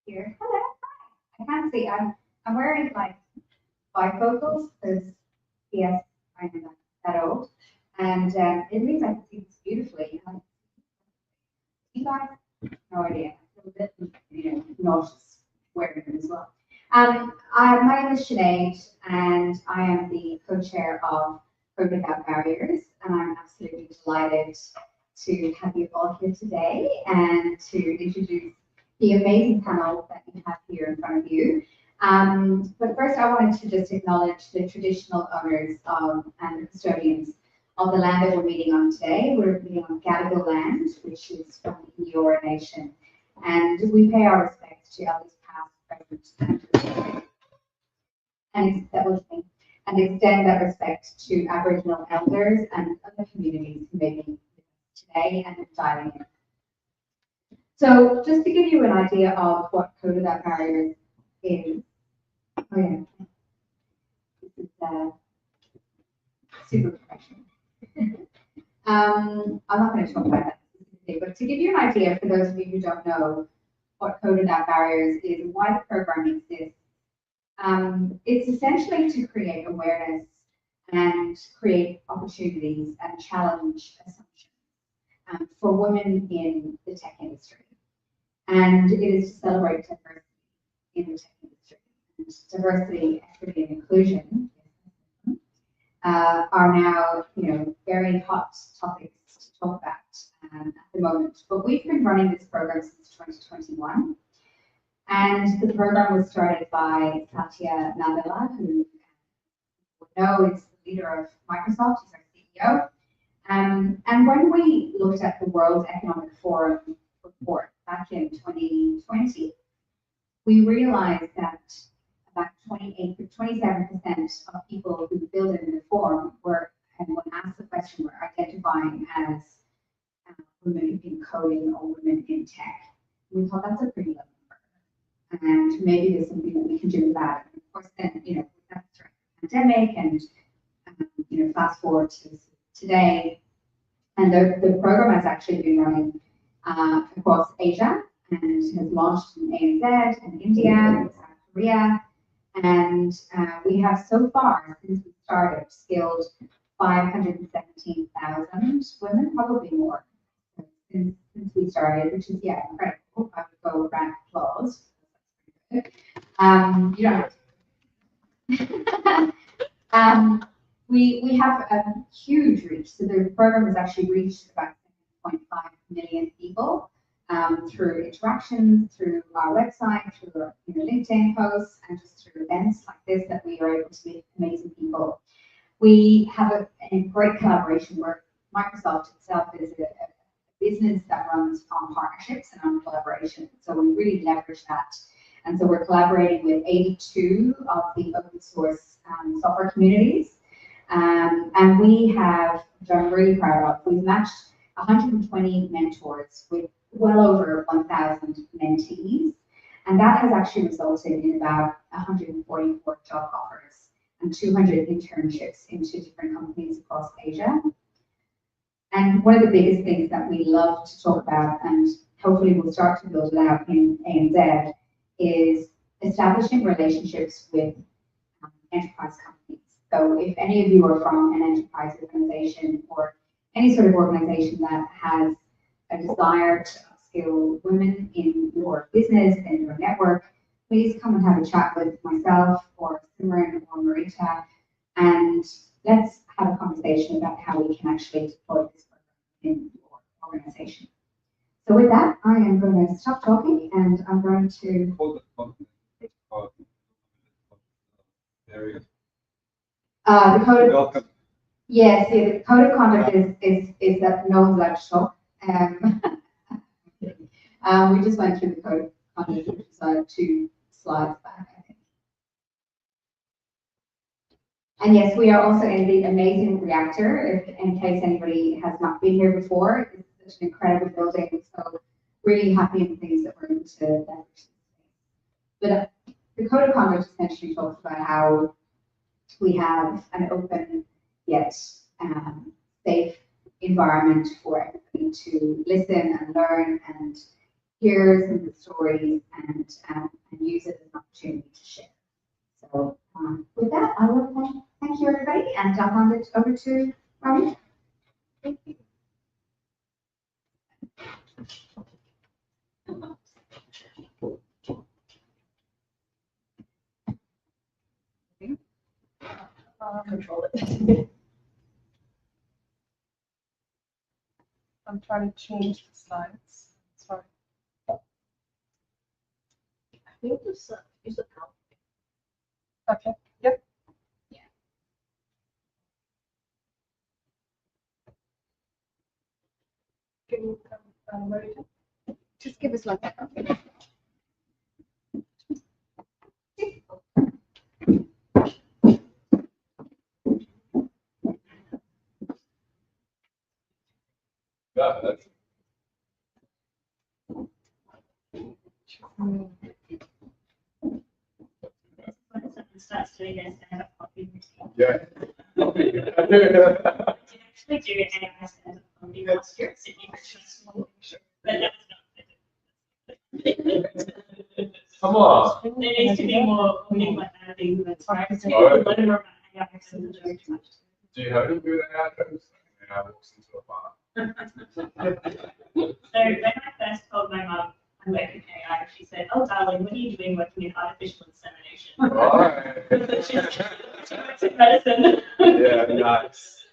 Here. Hello. I can't see. I'm wearing like bifocals because yes, I am that old, and it means I can see this beautifully. You guys, no idea. I feel a bit, nauseous wearing them as well. My name is Sinead, and I am the co-chair of Broken Down Barriers, and I'm absolutely delighted to have you all here today and to introduce the amazing panel that you have here in front of you. But first, I wanted to just acknowledge the traditional owners and the custodians of the land that we're meeting on today. We're meeting on Gadigal land, which is from the Eora Nation, and we pay our respects to elders past, present, and extend that respect to Aboriginal elders and other communities who may be today and dialing in. So just to give you an idea of what Code Without Barriers is, this is super professional. I'm not going to talk about that specifically, but to give you an idea for those of you who don't know what Code Without Barriers is and why the program exists, it's essentially to create awareness and create opportunities and challenge assumptions for women in the tech industry. And it is to celebrate diversity in the tech industry. And diversity, equity, and inclusion are now, very hot topics to talk about at the moment. But we've been running this program since 2021. And the program was started by Satya Nadella, who you know is the leader of Microsoft, he's our CEO. And when we looked at the World Economic Forum report back in 2020, we realized that about 27% of people who filled in the form were, and when asked the question, were identifying as women in coding or women in tech. We thought that's a pretty low number, and maybe there's something that we can do about it. And of course, then that's the pandemic, and fast forward to today, and the program has actually been running across Asia and has launched in ANZ and India and South Korea. And we have so far, since we started, skilled 517,000 women, probably more, since we started, which is, incredible. I would go round of applause. You don't have to. We have a huge reach. So the program has actually reached about 7.5 million people through interactions, through our website, through our LinkedIn posts, and just through events like this that we are able to meet amazing people. We have a great collaboration where Microsoft itself is a business that runs on partnerships and on collaboration. So we really leverage that. And so we're collaborating with 82 of the open source software communities. And we have, which I'm really proud of, we've matched 120 mentors with well over 1,000 mentees. And that has actually resulted in about 144 job offers and 200 internships into different companies across Asia. And one of the biggest things that we love to talk about, and hopefully we'll start to build it out in ANZ, is establishing relationships with enterprise companies. So if any of you are from an enterprise organization or any sort of organization that has a desire to upskill women in your business and your network, please come and have a chat with myself or Simran or Marita, and let's have a conversation about how we can actually deploy this program in your organization. So with that, I am going to stop talking and I'm going to... the code of... Yes, yeah, the code of conduct is that no one's allowed to talk. We just went through the code of conduct, which is 2 slides back, I think. And yes, we are also in the amazing reactor, if in case anybody has not been here before. It's such an incredible building, so really happy and pleased that we're able to leverage. But the code of conduct essentially talks about how we have an open yet safe environment for everybody to listen and learn and hear some of the stories and use it as an opportunity to share. So with that, I will thank you everybody, and I'll hand it over to Robbie. Thank you. Control it. I'm trying to change the slides. Sorry. I think this is a count. Okay. Yep. Yeah. Can you ready to? Just give us 1 second. Yeah, that's When starts doing their stand-up comedy routine. yeah. I did actually do an AI stand-up comedy last year at Sydney, which was but that was not. Come on. There needs to be more things like that being the time. It's Oh. a little more about AI and the joke too much. Do you have any good AI jokes? And I walks into a bar. So when I first told my mum I'm working in AI, she said, "Oh, darling, what are you doing working in artificial insemination?" She works in medicine. Yeah, nice.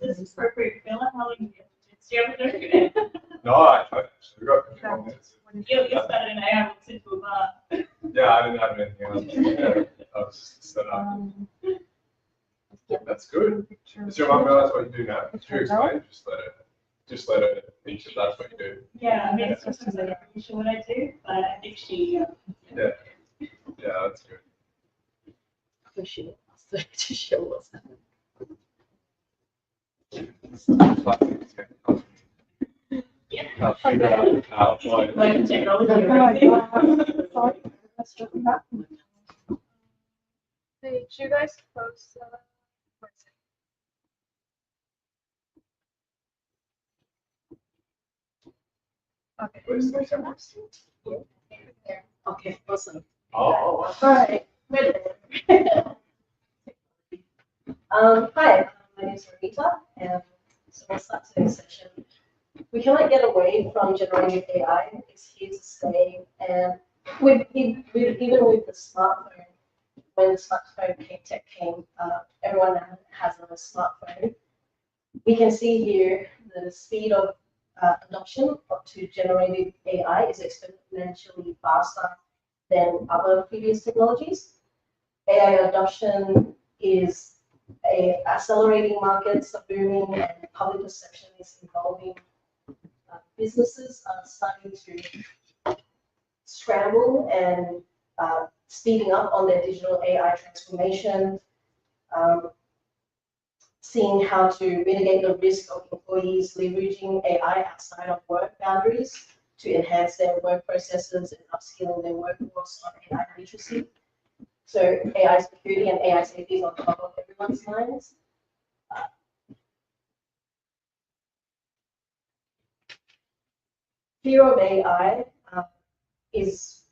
This is appropriate. Feel like how long do you have to do it? No, I actually got control minutes. You started an AI walks into a bar. Yeah, I didn't have anything else. Yeah, I was just set up. That's good. Does your mum realize what you do now? Did you explain? Just let her think that that's what you do. Yeah, I mean, it's just I'm not really sure what I do, but I think she. Yeah, that's good. For sure. To show us. Yeah. I'll figure out how to Like technology. Sorry. Let's jump back. Did you guys post? Okay. Where's the camera? Okay, awesome. Oh, All right. Wait a minute. Hi, my name is Marita, and so we'll start today's session. We cannot get away from generative AI. It's here to stay, and even with the smartphone, when the smartphone tech came, everyone now has a smartphone. We can see here the speed of adoption to generative AI is exponentially faster than other previous technologies. AI adoption is accelerating, markets are booming, and public perception is evolving. Businesses are starting to scramble and speeding up on their digital AI transformation, seeing how to mitigate the risk of employees leveraging AI outside of work boundaries to enhance their work processes and upskilling their workforce on AI literacy. So AI security and AI safety is on top of everyone's minds. Fear of AI is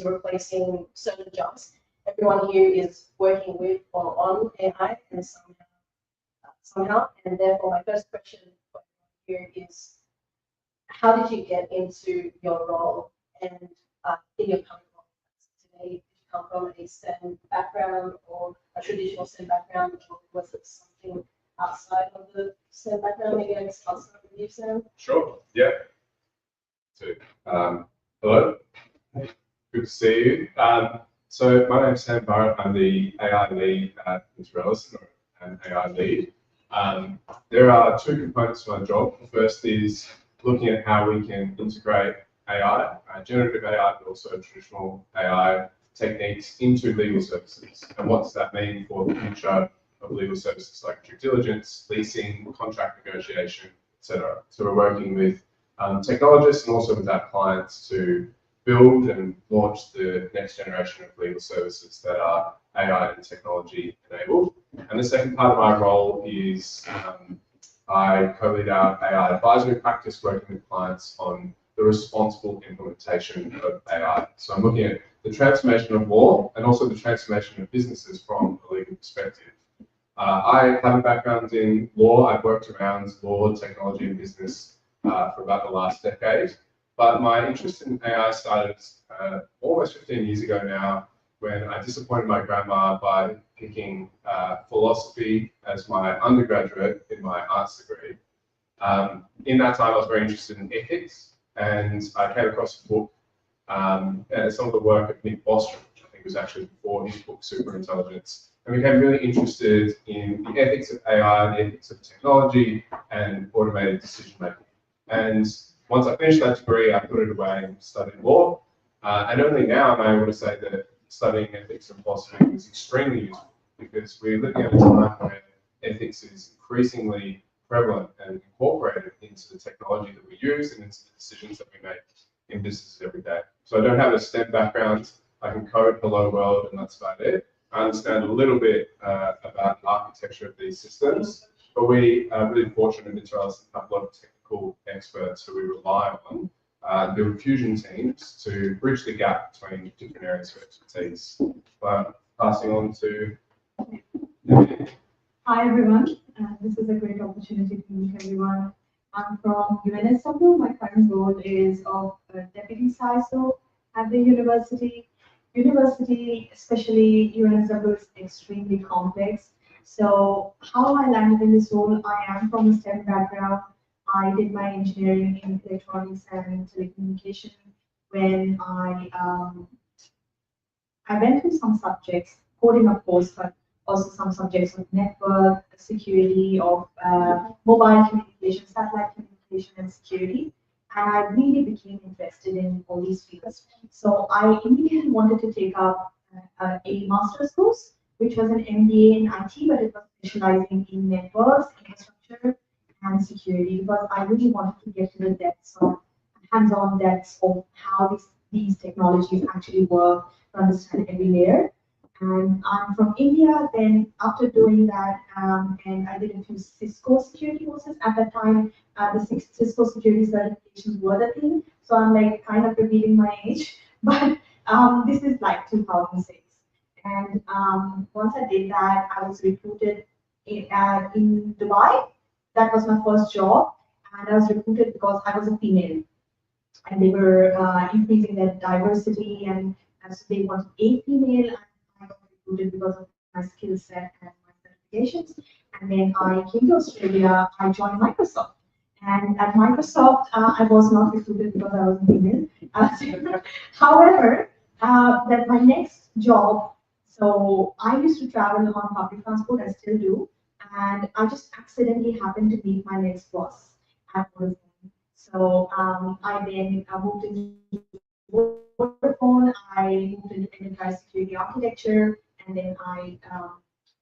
replacing certain jobs. Everyone here is working with or on AI and somehow, and therefore my first question here is, how did you get into your role and in your current role today? Did you come from a STEM background or a traditional STEM background, or was it something outside of the STEM background? Maybe I can start with you, Sam. Sure. Yeah. So, hello. Good to see you. So my name's Sam Barrett. I'm the AI lead at Guardrails, an AI lead. There are two components to my job. The first is looking at how we can integrate AI, generative AI, but also traditional AI techniques into legal services. And what does that mean for the future of legal services like due diligence, leasing, contract negotiation, etc. So we're working with technologists and also with our clients to build and launch the next generation of legal services that are AI and technology enabled. And the second part of my role is I co-lead our AI advisory practice, working with clients on the responsible implementation of AI. So I'm looking at the transformation of law and also the transformation of businesses from a legal perspective. I have a background in law. I've worked around law, technology, and business for about the last decade. But my interest in AI started almost 15 years ago now, when I disappointed my grandma by picking philosophy as my undergraduate in my arts degree. In that time, I was very interested in ethics, and I came across a book, and some of the work of Nick Bostrom, which I think was actually before his book, Superintelligence, and became really interested in the ethics of AI, the ethics of technology, and automated decision making. And once I finished that degree, I put it away and studied law. And only now am I able to say that studying ethics and philosophy is extremely useful, because we're living at a time where ethics is increasingly prevalent and incorporated into the technology that we use and into the decisions that we make in businesses every day. So I don't have a STEM background. I can code hello world, and that's about it. I understand a little bit about the architecture of these systems, but we are really fortunate in Israel to have a lot of technical experts who we rely on, build fusion teams to bridge the gap between different areas of expertise. But passing on to Hi everyone, this is a great opportunity to meet everyone. I'm from UNSW. My current role is of Deputy CISO at the university. University, especially UNSW, is extremely complex. So how I landed in this role, I am from a STEM background. I did my engineering in electronics and telecommunication. When I went through some subjects, coding of course, but also some subjects of network, security, of mobile communication, satellite communication, and security. And I really became interested in all these fields. So I immediately wanted to take up a master's course, which was an MBA in IT, but it was specializing in networks, infrastructure, and security, because I really wanted to get to the depths of hands-on depths of how these technologies actually work, to understand every layer. And I'm from India. Then after doing that, and I did a few Cisco security courses. At that time, the Cisco security certifications were the thing. So I'm like kind of revealing my age, but this is like 2006. And once I did that, I was recruited in Dubai. That was my first job, and I was recruited because I was a female, and they were increasing their diversity, and so they wanted a female. I got recruited because of my skill set and my certifications. And then I came to Australia. I joined Microsoft, and at Microsoft, I was not recruited because I was a female. However, that my next job. So I used to travel on public transport. I still do. And I just accidentally happened to meet my next boss at Vodafone. So I then moved into Vodafone. I moved into enterprise security architecture, and then I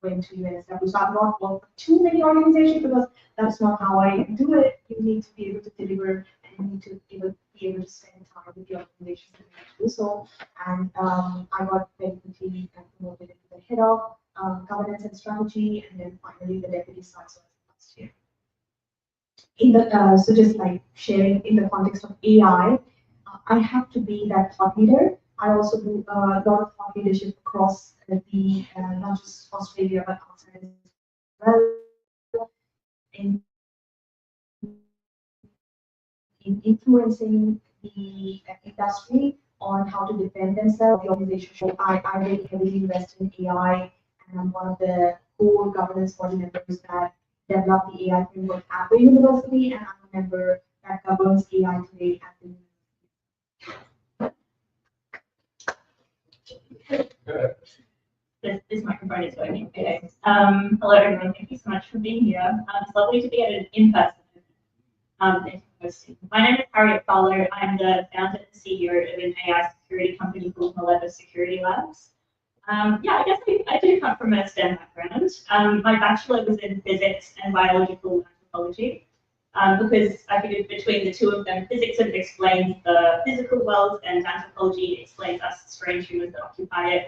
went to UNSW. So I've not worked for too many organizations, because that's not how I do it. You need to be able to deliver, and you need to be able to spend time with the organization to do so. And I got very quickly promoted into the head of governance and strategy, and then finally the deputy CISO last year. In the so just like sharing in the context of AI, I have to be that thought leader. I also do a lot of thought leadership across the not just Australia but outside as well. In in influencing the industry on how to defend themselves. The organization, so I really heavily invest in AI, and I'm one of the core governance body members that developed the AI framework at the university, and I'm a member that governs AI today at the university. This microphone is working. Okay. Hello everyone, thank you so much for being here. It's lovely to be at an in-person. Thank you for hosting. My name is Harriet Fowler. I'm the founder and CEO of an AI security company called malicious Security Labs. Yeah, I guess I do come from a STEM background. My bachelor was in physics and biological anthropology, because I figured between the two of them, physics sort of explains the physical world and anthropology explains us strange humans that occupy it.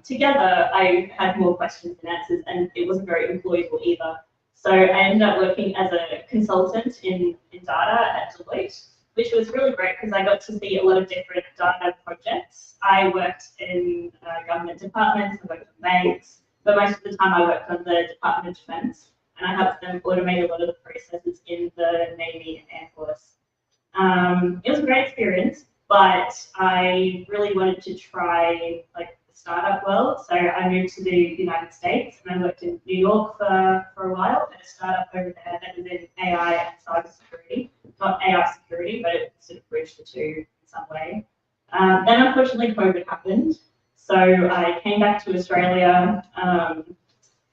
Together, I had more questions than answers, and it wasn't very employable either. So I ended up working as a consultant in data at Deloitte, which was really great because I got to see a lot of different data projects. I worked in government departments, I worked in banks, but most of the time I worked on the Department of Defense, and I helped them automate a lot of the processes in the Navy and Air Force. It was a great experience, but I really wanted to try like the startup world. So I moved to the United States and I worked in New York for a while at a startup over there that was in AI and cybersecurity. Not AI security, but it sort of bridged the two in some way. Then unfortunately COVID happened. So I came back to Australia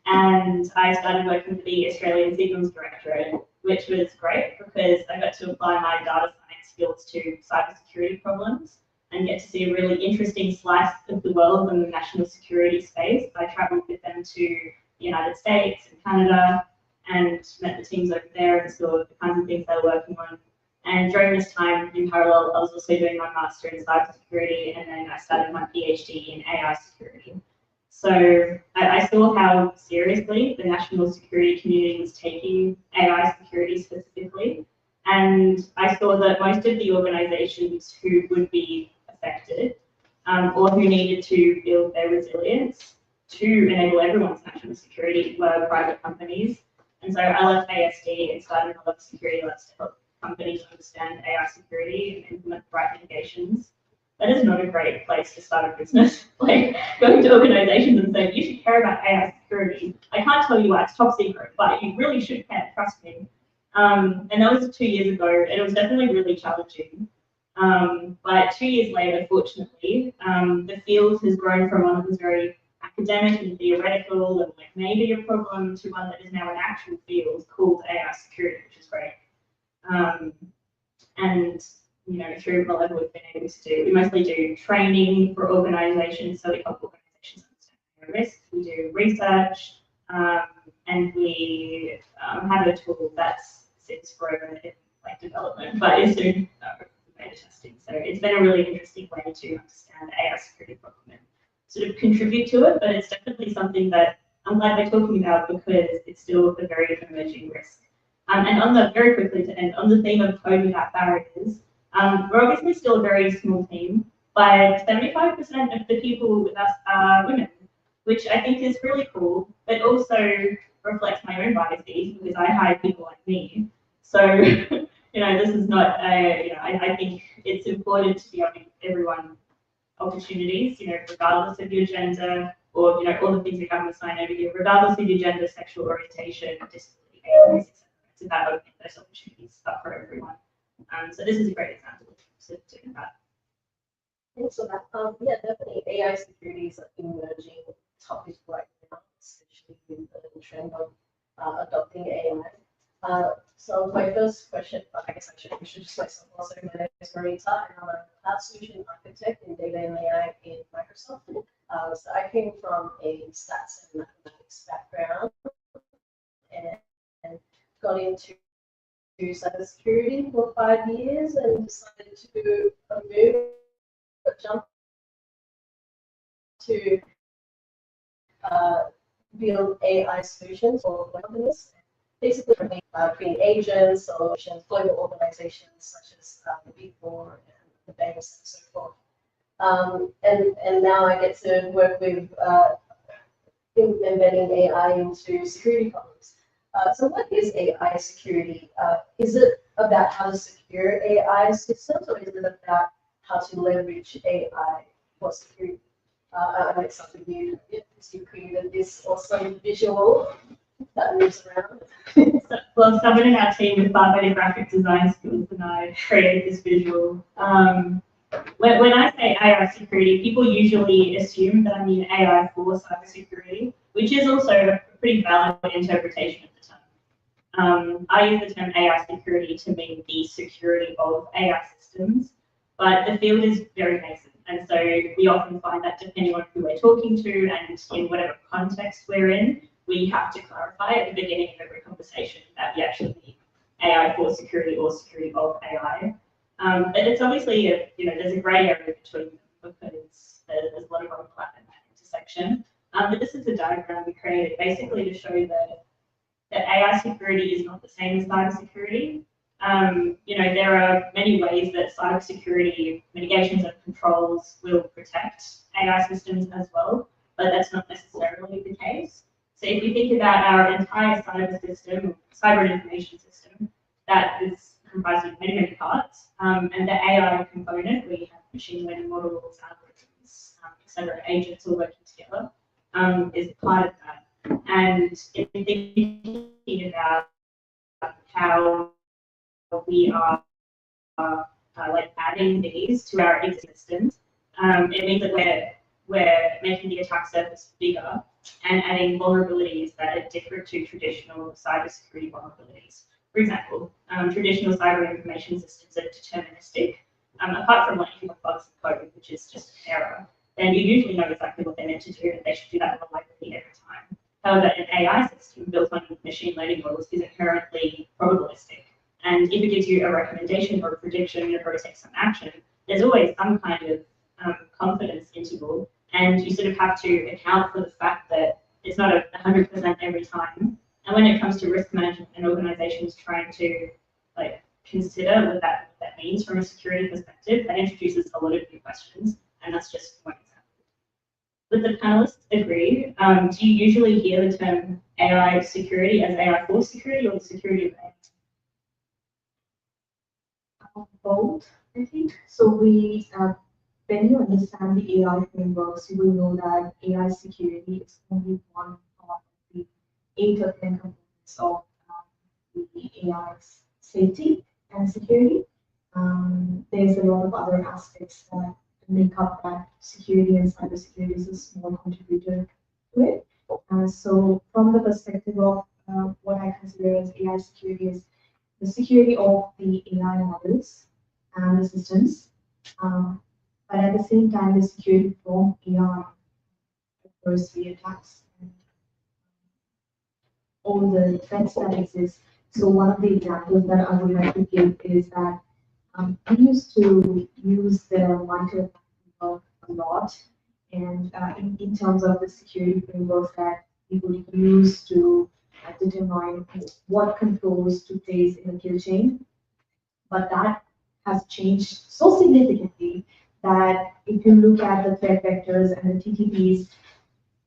and I started working for the Australian Signals Directorate, which was great because I got to apply my data science skills to cybersecurity problems and get to see a really interesting slice of the world in the national security space. I traveled with them to the United States and Canada and met the teams over there and saw the kinds of things they're working on. And during this time, in parallel, I was also doing my master in cybersecurity, and then I started my PhD in AI security. So I saw how seriously the national security community was taking AI security specifically, and I saw that most of the organizations who would be affected or who needed to build their resilience to enable everyone's national security were private companies. And so I left ASD and started a lot of security labs to help companies understand AI security and implement the right mitigations. That is not a great place to start a business. Like going to organizations and saying, you should care about AI security. I can't tell you why it's top secret, but you really should care, trust me. And that was 2 years ago, and it was definitely really challenging. But 2 years later, fortunately, the field has grown from one that was very academic and theoretical and like maybe a problem to one that is now an actual field called AI security, which is great. And you know, through whatever we've been able to do, we mostly do training for organizations, so we help organizations understand their risk. We do research, and we have a tool that sits forever in like development, but is doing beta testing. So it's been a really interesting way to understand the AI security problem and sort of contribute to it, but it's definitely something that I'm glad we're talking about because it's still a very emerging risk. And on the, very quickly to end, on the theme of code without barriers, we're obviously still a very small team, but 75% of the people with us are women, which I think is really cool, but also reflects my own biases because I hire people like me. So, you know, this is not a, you know, I think it's important to be giving everyone opportunities, you know, regardless of your gender or, you know, all the things we have on the sign over here, regardless of your gender, sexual orientation, disability, age, etc. It's about opening those opportunities up for everyone. So this is a great example of doing that. Thanks for that. Yeah, definitely AI security is an emerging topic right now, especially with the trend of adopting AI. So my first question, I guess I should introduce myself also. My name is Marita, and I'm a cloud solution architect in data and AI in Microsoft. So I came from a stats and mathematics background and got into cybersecurity for 5 years and decided to jump to build AI solutions for companies, basically create agents, solutions, global organizations such as the Big Four and the banks and so forth. And now I get to work with embedding AI into security problems. So what is AI security? Is it about how to secure AI systems, or is it about how to leverage AI for security? I know it's something new, because you created this awesome visual that moves around. Well, someone in our team with far better graphic design skills than I created this visual. When I say AI security, people usually assume that I mean AI for cybersecurity, which is also a pretty valid interpretation of the term. I use the term AI security to mean the security of AI systems, but the field is very nascent. And so we often find that depending on who we're talking to and in whatever context we're in, we have to clarify at the beginning of every conversation that we actually mean AI for security or security of AI. But it's obviously, there's a grey area between them because there's a lot of overlap in that intersection. But this is a diagram we created basically to show that AI security is not the same as cybersecurity. There are many ways that cybersecurity mitigations and controls will protect AI systems as well, but that's not necessarily the case. So if you think about our entire cyber information system, that is comprised of many, many parts, and the AI component, where you have machine learning models, algorithms, etc., agents all working together, is part of that. And if you think about how we are like adding these to our existence, it means that we're making the attack surface bigger and adding vulnerabilities that are different to traditional cybersecurity vulnerabilities. For example, traditional cyber information systems are deterministic. Apart from like if you have bugs in code, which is just an error, then you usually know exactly what they're meant to do and they should do that more likely every time. However, an AI system built on machine learning models is inherently probabilistic. And if it gives you a recommendation or a prediction or to take some action, there's always some kind of confidence interval, and you sort of have to account for the fact that it's not 100% every time. And when it comes to risk management and organizations trying to consider what that means from a security perspective, that introduces a lot of new questions, and that's just one example. Would the panelists agree? Do you usually hear the term AI security as AI for security or the security of AI? Both, I think. So when you understand the AI frameworks, you will know that AI security is only one of the 8 or 10 components of the AI safety and security. There's a lot of other aspects that make up that security, and cybersecurity is a small contributor to it. So from the perspective of what I consider as AI security is the security of the AI models and the systems, but at the same time, the security from AI, adversary attacks, and all the threats that exist. So one of the examples that I would like to give is that we used to use the monitor framework a lot, and in terms of the security frameworks that we would use to determine what controls to place in the kill chain. But that has changed so significantly that if you look at the threat vectors and the TTPs,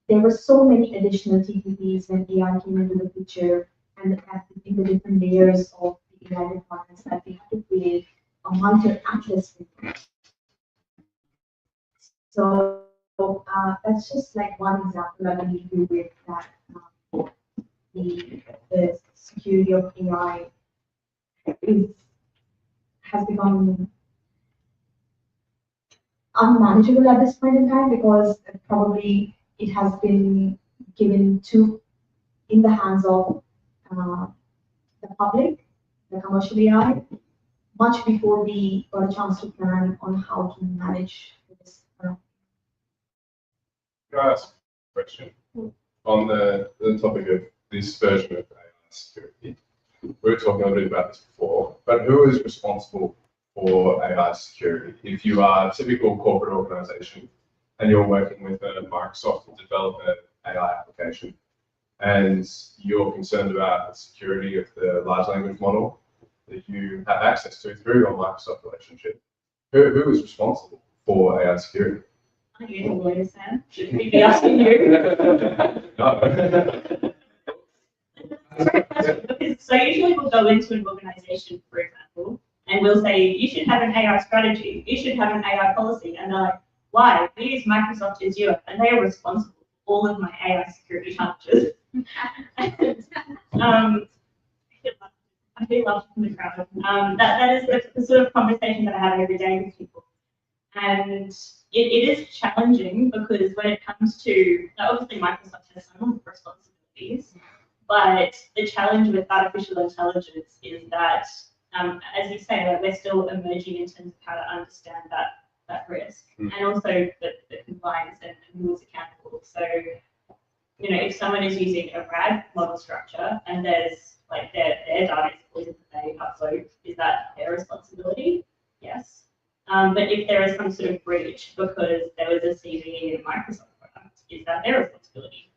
there were so many additional TTPs when AI came into the picture, and in the different layers of the AI requirements that we had to create a multi-atlas framework. So that's just like one example that I need to do with that. The security of AI has become unmanageable at this point in time, because probably it has been given in the hands of the public, the commercial AI, much before we got a chance to plan on how to manage this. Can I ask a question? On the topic of this version of AI security, we were talking a little bit about this before, but who is responsible for AI security? If you are a typical corporate organization and you're working with Microsoft to develop an AI application, and you're concerned about the security of the large language model that you have access to through your Microsoft relationship, who is responsible for AI security? Aren't you the lawyer, Sam? Should we be asking you? No. So usually we'll go into an organization, for example, and we'll say, you should have an AI strategy, you should have an AI policy. And they're like, why? We use Microsoft Azure, and they are responsible for all of my AI security challenges. And, I feel love from the crowd. That is the sort of conversation that I have every day with people. And it is challenging because when it comes to, obviously Microsoft has some responsibilities, but the challenge with artificial intelligence is that, as you say, that we're still emerging in terms of how to understand that risk, and also the compliance and who is accountable. So, you know, if someone is using a RAG model structure and there's like their data is poison that they upload, is that their responsibility? Yes. But if there is some sort of breach because there was a CVE in a Microsoft product, is that their responsibility?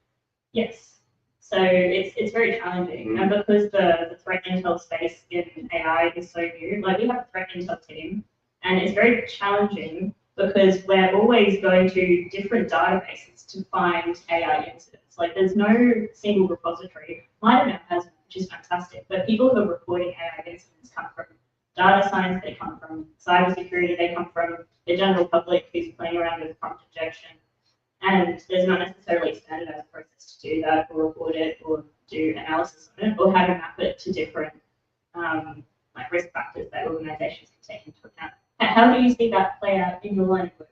Yes. So it's very challenging, and because the threat intel space in AI is so new, like we have a threat intel team, and it's very challenging because we're always going to different databases to find AI incidents. Like there's no single repository. Mine now has, which is fantastic, but people who are reporting AI incidents come from data science, they come from cybersecurity, they come from the general public who's playing around with prompt injection. And there's not necessarily a standardized process to do that or report it or do analysis on it or how to map it to different like risk factors that organizations can take into account. How do you see that play out in your line of work?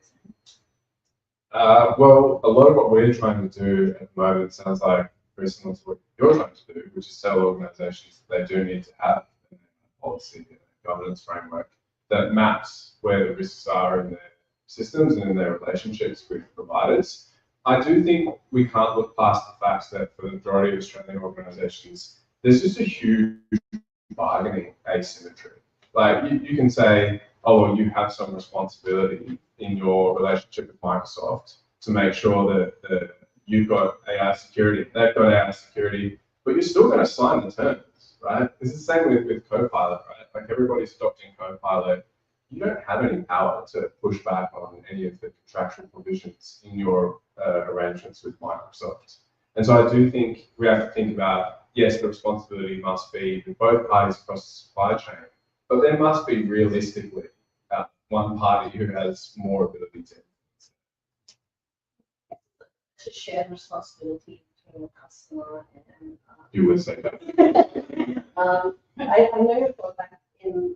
Well, a lot of what we're trying to do at the moment sounds like very similar to what you're trying to do, which is tell organizations that they do need to have a policy and a governance framework that maps where the risks are in their systems and in their relationships with providers. I do think we can't look past the fact that for the majority of Australian organisations, there's just a huge bargaining asymmetry. Like you can say, oh, well, you have some responsibility in your relationship with Microsoft to make sure that you've got AI security, they've got AI security, but you're still going to sign the terms, right? It's the same with Copilot, right? Like everybody's stopped in Copilot. You don't have any power to push back on any of the contractual provisions in your arrangements with Microsoft. And so I do think we have to think about, yes, the responsibility must be with both parties across the supply chain, but there must be realistically one party who has more ability to. To shared responsibility between the customer and. You would say that. I know for a fact in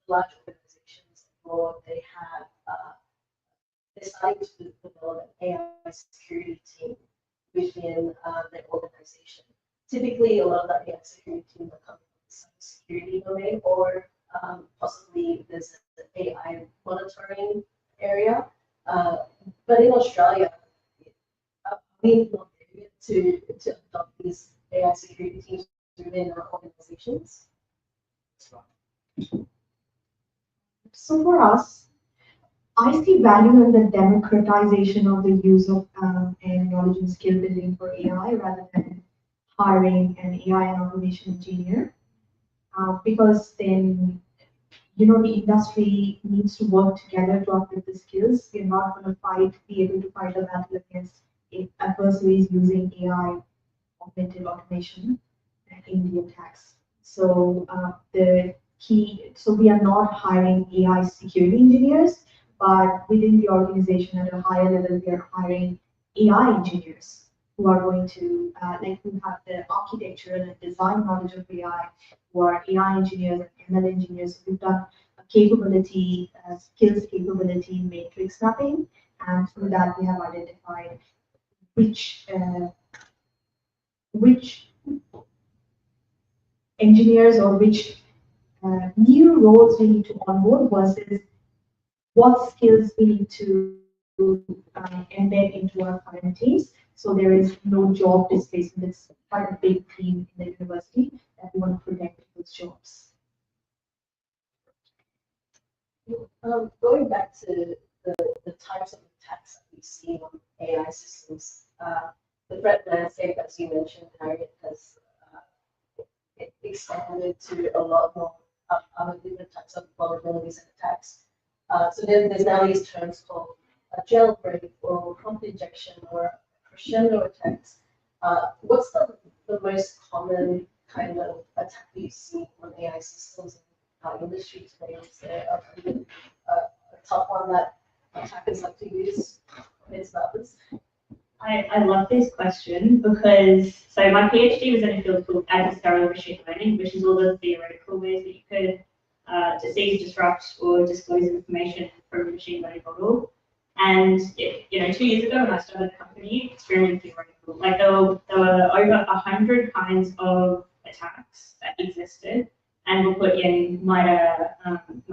large organizations, or they have they're starting to develop an AI security team within their organization. Typically, a lot of the AI security team will come from the cybersecurity domain, or possibly there's an AI monitoring area. But in Australia, we're not there yet to adopt these AI security teams within our organizations. So for us, I see value in the democratization of the use of and knowledge and skill building for AI rather than hiring an AI and automation engineer, because then the industry needs to work together to uplift the skills. We're not going to be able to fight a battle against adversaries using AI augmented automation in the attacks. So we are not hiring AI security engineers, but within the organization at a higher level, we are hiring AI engineers who are going to who have the architecture and design knowledge of AI, who are AI engineers and ML engineers who've done a capability, skills capability matrix mapping, and through that we have identified which engineers or which new roles we need to onboard versus what skills we need to embed into our current teams. So there is no job displacement. It's quite a big theme in the university that we want to protect those jobs. Going back to the types of attacks that we see on AI systems, the threat landscape, as you mentioned, Harriet, has expanded to a lot more other different types of vulnerabilities and attacks. So there's now these terms called a jailbreak or prompt injection or crescendo attacks. What's the most common kind of attack you see on AI systems in our industry today? Is there a top one that attackers like to use against others? I love this question because, so my PhD was in a field called adversarial machine learning, which is all the theoretical ways that you could deceive, disrupt, or disclose information from a machine learning model. And 2 years ago when I started the company, extremely theoretical. Like there were over 100 kinds of attacks that existed and were put in MITRE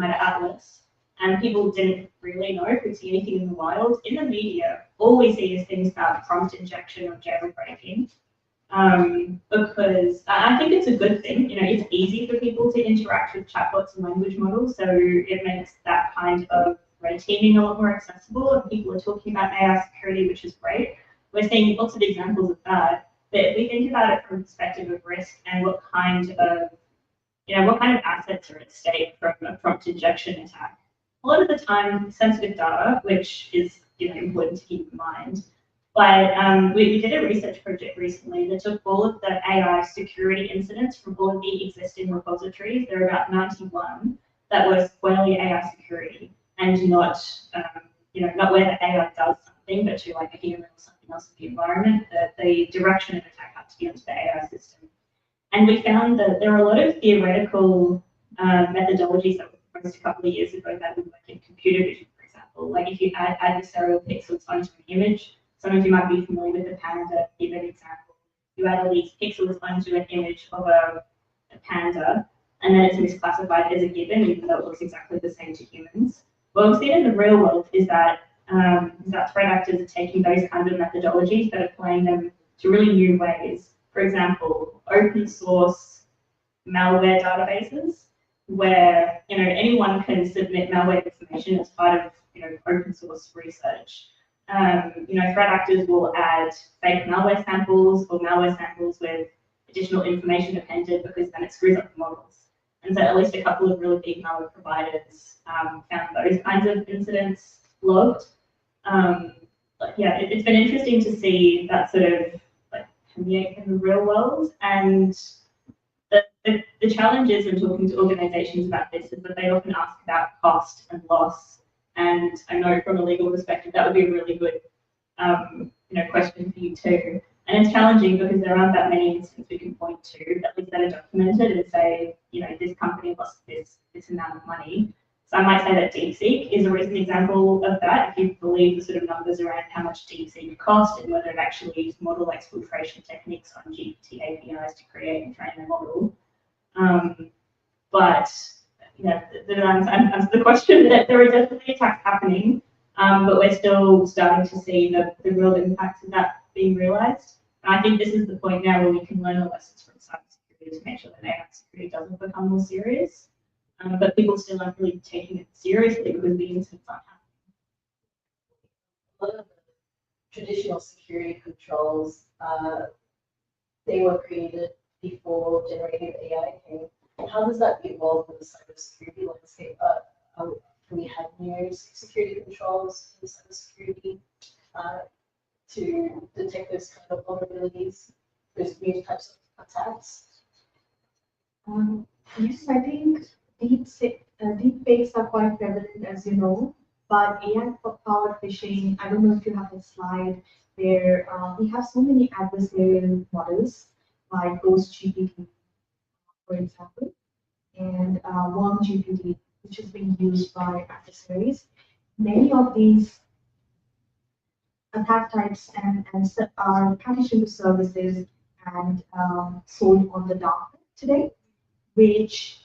Atlas. And people didn't really know if we'd see anything in the wild. In the media, all we see is things about prompt injection or jailbreaking. Because I think it's a good thing. It's easy for people to interact with chatbots and language models, so it makes that kind of red teaming a lot more accessible, and people are talking about AI security, which is great. We're seeing lots of examples of that, but if we think about it from the perspective of risk and what kind of assets are at stake from a prompt injection attack, a lot of the time, sensitive data, which is important to keep in mind. But we did a research project recently that took all of the AI security incidents from all of the existing repositories. There are about 91 that were squarely AI security and not where the AI does something, but to like a human or something else in the environment. The direction of attack had to be onto the AI system. And we found that there are a lot of theoretical methodologies that were proposed a couple of years ago that would work in computer vision, for example. Like if you add adversarial pixels onto an image, some of you might be familiar with the panda given example. You add all these pixels onto an image of a panda, and then it's misclassified as a gibbon, even though it looks exactly the same to humans. What we've seen in the real world is that threat actors are taking those kinds of methodologies but applying them to really new ways. For example, open source malware databases, where anyone can submit malware information as part of open source research. Threat actors will add fake malware samples or malware samples with additional information appended because then it screws up the models. And so at least a couple of really big malware providers found those kinds of incidents logged. But yeah, it's been interesting to see that sort of permeate in the real world. And the challenge is when talking to organizations about this is that they often ask about cost and loss. And I know from a legal perspective, that would be a really good question for you too. And it's challenging because there aren't that many instances we can point to that are documented and say, this company lost this amount of money. So I might say that DeepSeek is a recent example of that. If you believe the sort of numbers around how much DeepSeek cost and whether it actually used model exfiltration techniques on GPT APIs to create and train their model. But the answer to the question that there are definitely attacks happening, but we're still starting to see the real impacts of that being realized. And I think this is the point now where we can learn the lessons from cybersecurity to make sure that AI security doesn't become more serious. But people still aren't really taking it seriously because the incidents aren't happening. A lot of the traditional security controls, they were created before generative AI came. How does that evolve in the cybersecurity landscape? Do we have new security controls in cybersecurity to detect those kind of vulnerabilities, those new types of attacks? Yes, I think deep fakes are quite prevalent, as you know, but AI-powered phishing, I don't know if you have a slide where we have so many adversarial models like Ghost GPT, for example, and Worm GPT, which is being used by adversaries. Many of these attack types are packaged into services and sold on the dark web today, which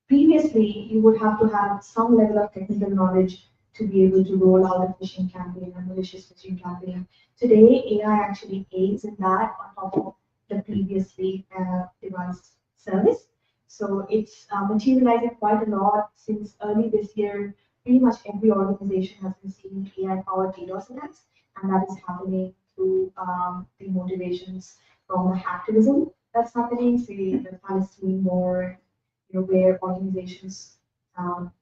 previously you would have to have some level of technical knowledge to be able to roll out a phishing campaign, a malicious phishing campaign. Today, AI actually aids in that on top of the previously devised service. So it's materializing quite a lot since early this year. Pretty much every organization has been seeing AI-powered DDoS attacks, and that is happening through the motivations from the hacktivism that's happening, say the Palestinian war, where organizations'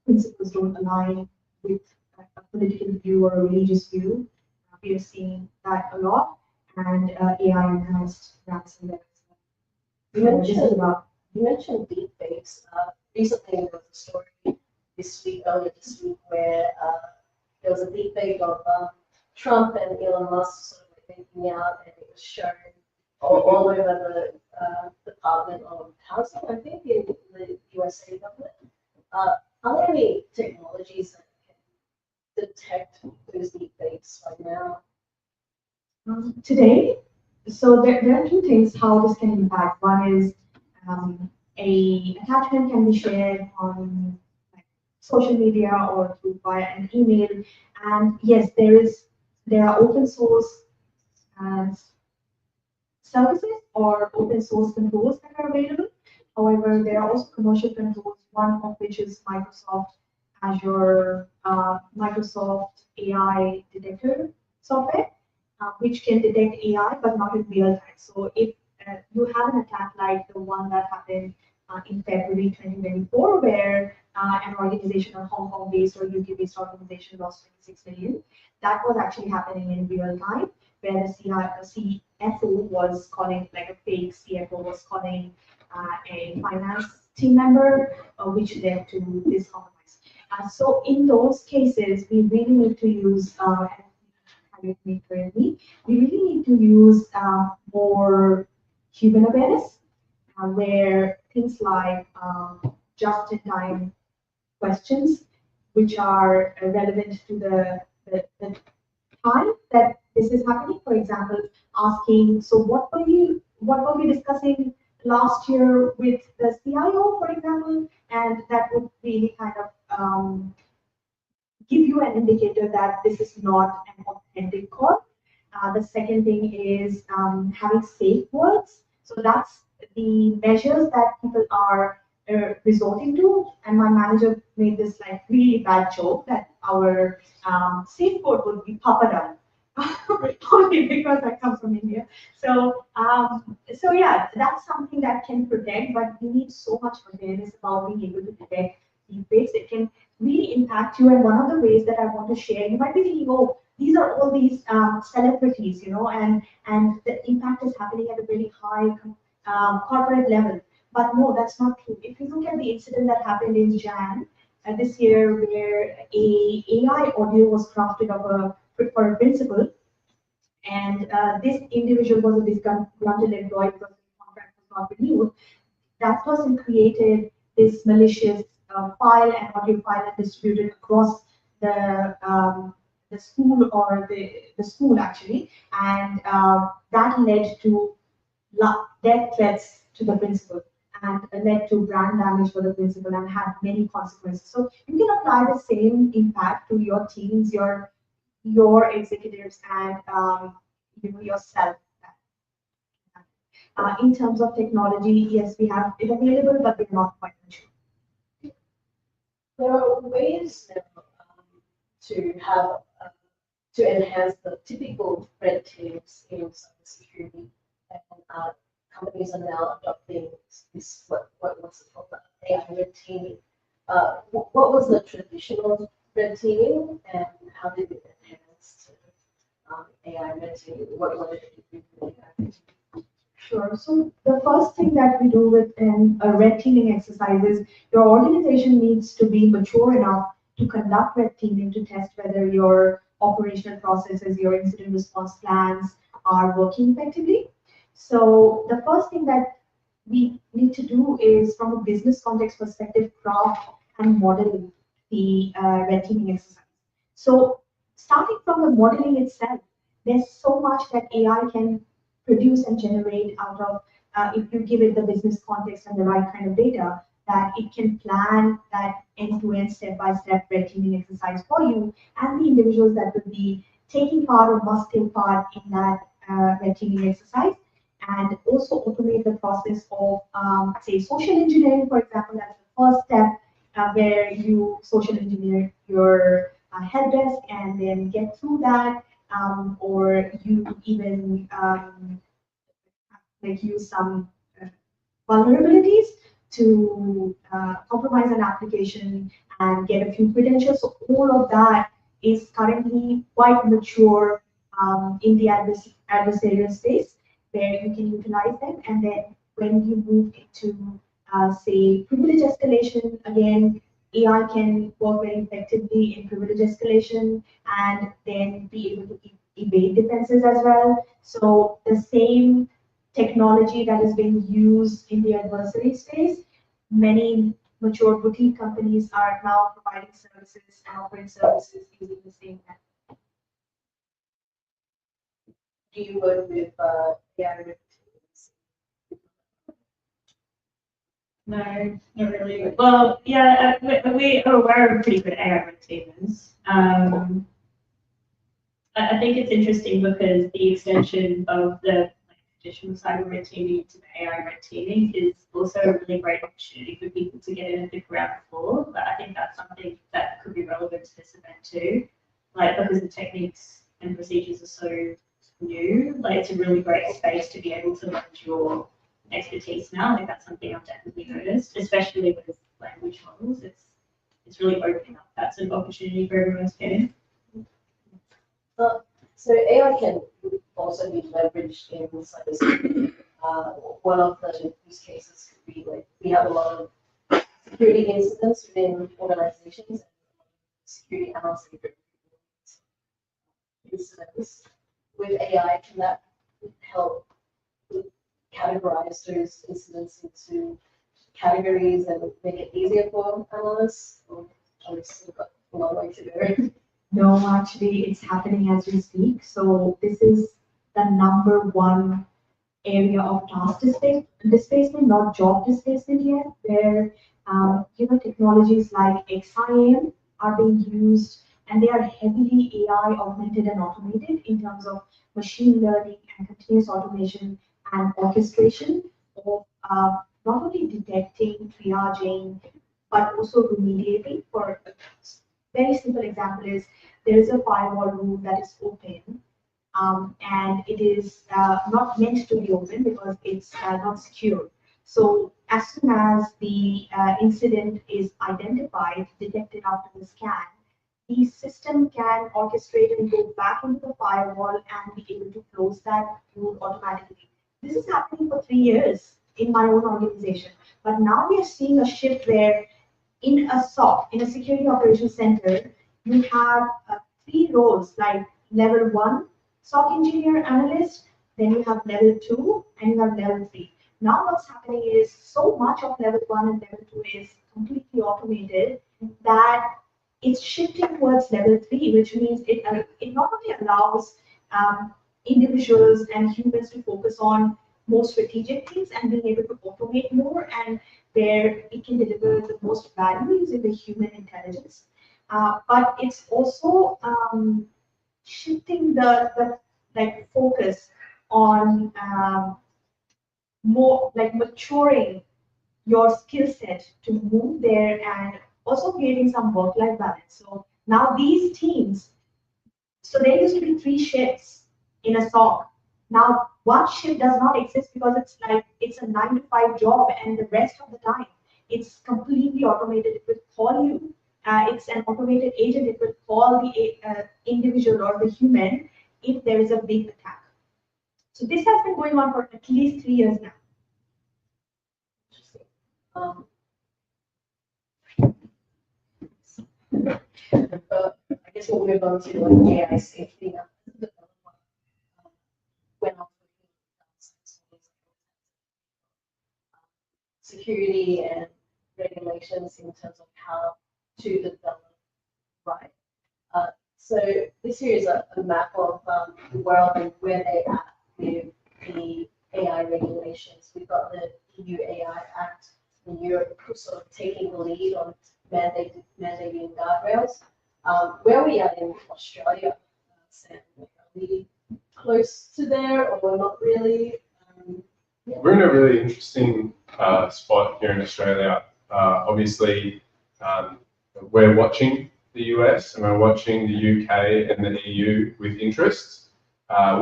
principles don't align with a political view or a religious view. We are seeing that a lot, and AI enhanced ransomware as well. You mentioned deepfakes. Recently, there was a story earlier this week, where there was a deepfake of Trump and Elon Musk sort of like making out, and it was shown all over the Department of Housing, I think, in the USA government. Are there any technologies that can detect those deepfakes right now? Today, so there are two things how this can impact. One is a attachment can be shared on like, social media or through via an email, and yes, there are open source uh, services or open source controls that are available. However, there are also commercial controls, one of which is Microsoft Azure, Microsoft AI detector software, which can detect AI but not in real time. So if you have an attack like the one that happened in February 2024, where an organization, a Hong Kong based or UK based organization lost 26 million, that was actually happening in real time, where the CFO was calling, like a fake CFO was calling a finance team member, which led to this compromise. So in those cases, we really need to use, we really need to use more human awareness, where things like just-in-time questions, which are relevant to the time that this is happening. For example, asking, so what were we discussing last year with the CIO, for example, and that would really kind of give you an indicator that this is not an authentic call. The second thing is having safe words. So that's the measures that people are resorting to. And my manager made this like really bad joke that our safe word would be papadam. Only because I come from India. So yeah, that's something that can protect, but we need so much awareness about being able to detect deepfakes. It can really impact you. And one of the ways that I want to share, you might be thinking, oh, these are all these celebrities, and the impact is happening at a very high corporate level. But no, that's not true. If you look at the incident that happened in Jan this year, where a AI audio was crafted for a principal, and this individual was a disgruntled employee because the contract was not renewed. That person created this malicious file and audio file and distributed across the school or the school actually, and that led to death threats to the principal and led to brand damage for the principal and had many consequences. So you can apply the same impact to your teams, your executives, and yourself. In terms of technology, yes, we have it available, but we're not quite mature. There are ways now to have to enhance the typical red teams in cybersecurity, and companies are now adopting this what's it called, AI red teaming. What was the traditional red teaming, and how did it enhance to AI red teaming? What did it do? Sure. So the first thing that we do within a red teaming exercise is your organization needs to be mature enough to conduct red teaming to test whether your operational processes, your incident response plans are working effectively. So the first thing that we need to do is, from a business context perspective, craft and model the red teaming exercise. So starting from the modeling itself, there's so much that AI can produce and generate out of, if you give it the business context and the right kind of data, that it can plan that end-to-end step-by-step red teaming exercise for you and the individuals that will be taking part or must take part in that red teaming exercise, and also automate the process of, say, social engineering, for example. That's the first step, where you social engineer your help desk and then get through that, or you even like use some vulnerabilities to compromise an application and get a few credentials. So all of that is currently quite mature in the adversarial space, where you can utilize them and then when you move into, say, privilege escalation, again, AI can work very effectively in privilege escalation and then be able to evade defenses as well. So the same technology that is being used in the adversary space, many mature boutique companies are now providing services and offering services using the same method. Do you work with AI? No, not really. Well, yeah, we are aware of pretty good AI red teamers. I think it's interesting because the extension of the traditional cyber red teaming to the AI red teaming is also a really great opportunity for people to get in at the ground floor. But I think that's something that could be relevant to this event too, like because the techniques and procedures are so new. Like it's a really great space to be able to leverage your expertise now. Like that's something I've definitely noticed, especially with language models. It's really opening up that sort of opportunity for everyone to get in. So AI can also be leveraged in cybersecurity. One of the use cases could be like we have a lot of security incidents within organizations and security analysts incidents. With AI, can that help categorize those incidents into categories and make it easier for analysts? Or we still got a long way to go? No, actually, it's happening as we speak. So this is the #1 area of task displacement, not job displacement yet, where technologies like XIM are being used, and they are heavily AI augmented and automated in terms of machine learning and continuous automation and orchestration of not only detecting, triaging, but also remediating. For a very simple example is there is a firewall rule that is open, and it is not meant to be open because it's not secure. So as soon as the incident is identified, detected after the scan, the system can orchestrate and go back into the firewall and be able to close that rule automatically. This is happening for 3 years in my own organization. But now we are seeing a shift where in a SOC, in a security operations center, you have 3 roles like level 1 SOC engineer analyst, then you have level 2, and you have level 3. Now what's happening is so much of level 1 and level 2 is completely automated that it's shifting towards level 3, which means it not only allows individuals and humans to focus on more strategic things and being able to automate more, and where it can deliver the most value using the human intelligence. But it's also shifting the focus on more like maturing your skill set to move there and also creating some work-life balance. So now these teams, so there used to be 3 shifts in a SOC. Now one shift does not exist because it's a 9 to 5 job, and the rest of the time it's completely automated. It will call you. It's an automated agent. It will call the individual or the human if there is a big attack. So this has been going on for at least 3 years now. Interesting. I guess we'll move on to like AI safety now. When I was security and regulations in terms of how to develop right. So this here is a map of the world and where they are with the AI regulations. We've got the EU AI Act in Europe sort of taking the lead on mandating guardrails. Where we are in Australia, Sam, are we close to there or not really? We're in a really interesting spot here in Australia. Obviously, we're watching the US and we're watching the UK and the EU with interest.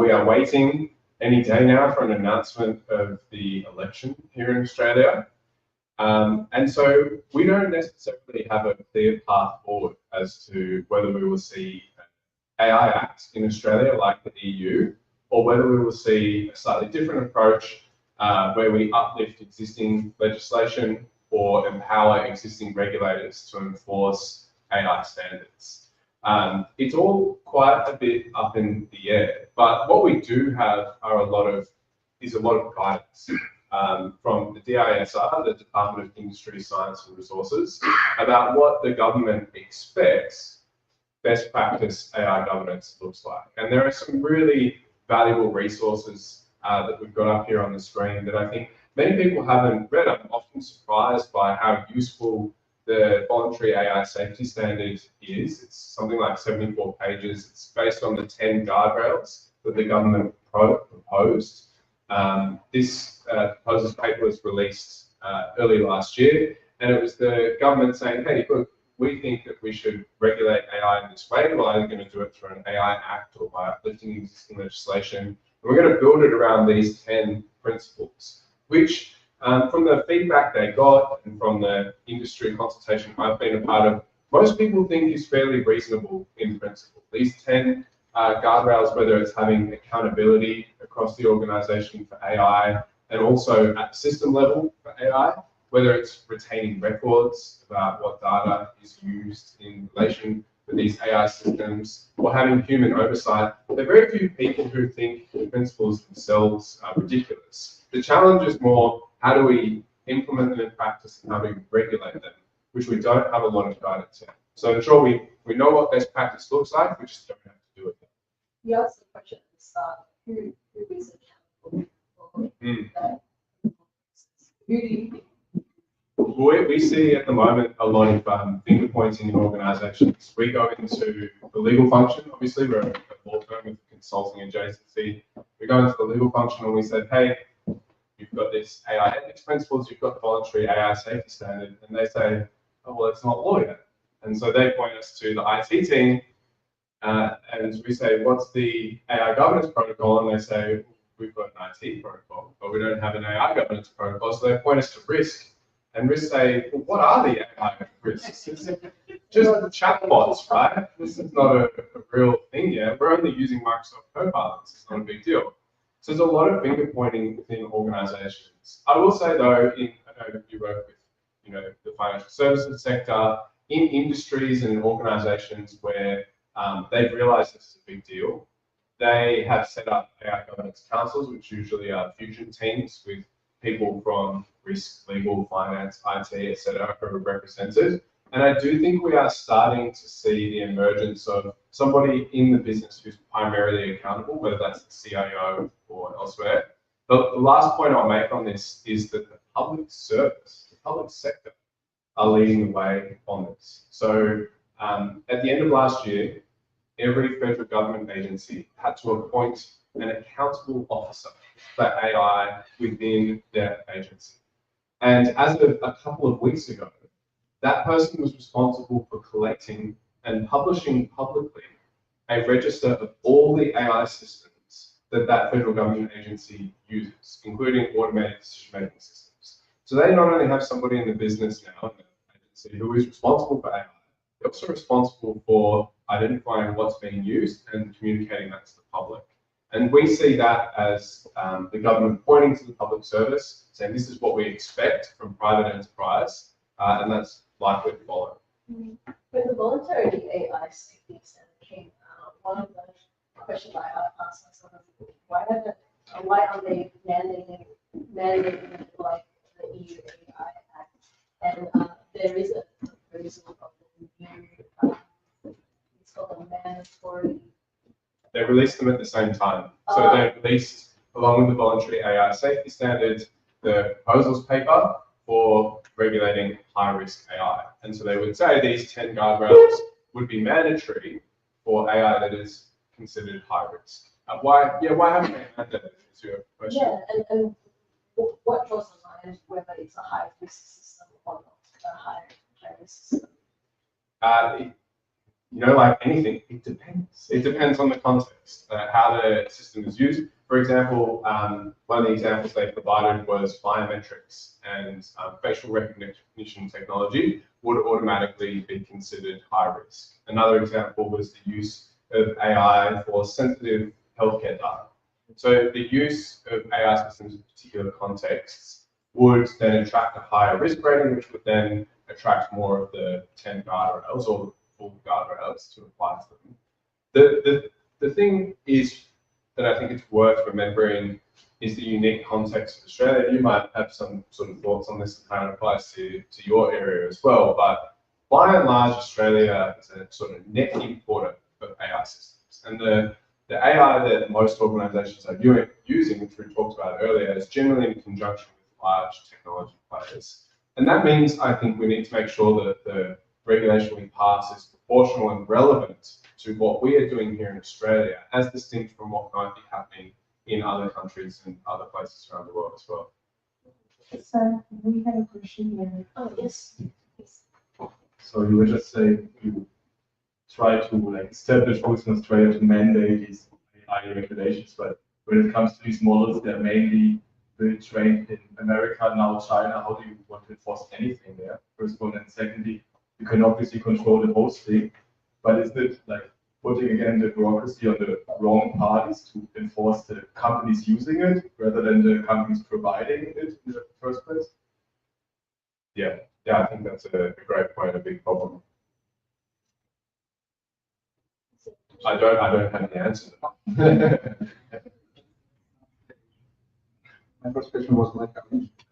We are waiting any day now for an announcement of the election here in Australia. And so we don't necessarily have a clear path forward as to whether we will see an AI Act in Australia like the EU, or whether we will see a slightly different approach where we uplift existing legislation or empower existing regulators to enforce AI standards. It's all quite a bit up in the air, but what we do have are a lot of guidance from the DISR, the Department of Industry, Science and Resources, about what the government expects best practice AI governance looks like. And there are some really valuable resources that we've got up here on the screen that I think many people haven't read. I'm often surprised by how useful the Voluntary AI Safety Standard is. It's something like 74 pages. It's based on the 10 guardrails that the government proposed. This proposal's paper was released early last year, and it was the government saying, hey, look, we think that we should regulate AI in this way. We're either going to do it through an AI Act or by uplifting existing legislation. And we're going to build it around these 10 principles, which from the feedback they got and from the industry consultation I've been a part of, most people think is fairly reasonable in principle. These 10 guardrails, whether it's having accountability across the organization for AI and also at the system level for AI, whether it's retaining records about what data is used in relation to these AI systems or having human oversight, there are very few people who think the principles themselves are ridiculous. The challenge is more, how do we implement them in practice and how do we regulate them, which we don't have a lot of guidance in. So I'm sure we know what best practice looks like, we just don't have to do it. You asked the question at the start, who is accountable for that? Who do you think? We see at the moment a lot of finger pointing in organisations. We go into the legal function, obviously, we're a law firm with a consulting adjacency. We go into the legal function and we said, hey, you've got this AI ethics principles, you've got the Voluntary AI Safety Standard, and they say, oh, well, it's not law yet. And so they point us to the IT team, and we say, what's the AI governance protocol? And they say, we've got an IT protocol, but we don't have an AI governance protocol. So they point us to risk. And risk say, well, what are the AI risks? It's just chatbots, right? This is not a real thing yet. We're only using Microsoft Copilot. It's not a big deal. So there's a lot of finger pointing within organizations. I will say though, I know you work with the financial services sector, in industries and organizations where they've realized this is a big deal, they have set up AI governance councils, which usually are fusion teams with people from risk, legal, finance, IT, etc., who are represented. And I do think we are starting to see the emergence of somebody in the business who's primarily accountable, whether that's the CIO or elsewhere. But the last point I'll make on this is that the public service, the public sector, are leading the way on this. So at the end of last year, every federal government agency had to appoint an accountable officer for AI within their agency. And as of a couple of weeks ago, that person was responsible for collecting and publishing publicly a register of all the AI systems that federal government agency uses, including automated decision-making systems. So they not only have somebody in the business now, in the agency, who is responsible for AI, they're also responsible for identifying what's being used and communicating that to the public. And we see that as the government pointing to the public service, saying this is what we expect from private enterprise, and that's likely to follow. When the voluntary AI safety standard came out, one of the questions I asked myself is, why aren't they mandating it like the EU AI Act? And there is a proposal of the new, it's called a mandatory. They released them at the same time. So they released, along with the Voluntary AI Safety Standard, the proposals paper for regulating high-risk AI. And so they would say these 10 guardrails would be mandatory for AI that is considered high risk. Why haven't they had that? Is your question? Yeah, and what draws the line whether it's a high-risk system or not a high-risk system? Like anything, it depends. It depends on the context, how the system is used. For example, one of the examples they provided was biometrics, and facial recognition technology would automatically be considered high risk. Another example was the use of AI for sensitive healthcare data. So the use of AI systems in particular contexts would then attract a higher risk rating, which would then attract more of the 10 guardrails or the full guardrails to apply to them. The thing is that I think it's worth remembering is the unique context of Australia. You might have some sort of thoughts on this, and kind of applies to your area as well. But by and large, Australia is a sort of net importer of AI systems. And the AI that most organizations are using, which we talked about earlier, is generally in conjunction with large technology players. And that means I think we need to make sure that the regulation we pass is proportional and relevant to what we are doing here in Australia, as distinct from what might be happening in other countries and other places around the world as well. So we have a question here. Oh, yes. Yes. So you would just say you try to like establish rules in Australia to mandate these AI regulations, but when it comes to these models, they're mainly being trained in America, now China. How do you want to enforce anything there? First one, and secondly, you can obviously control the hosting, but is it like putting again the bureaucracy on the wrong parties to enforce the companies using it rather than the companies providing it in the first place? Yeah, I think that's a great point, a big problem. I don't have the answer to that. My first question was like,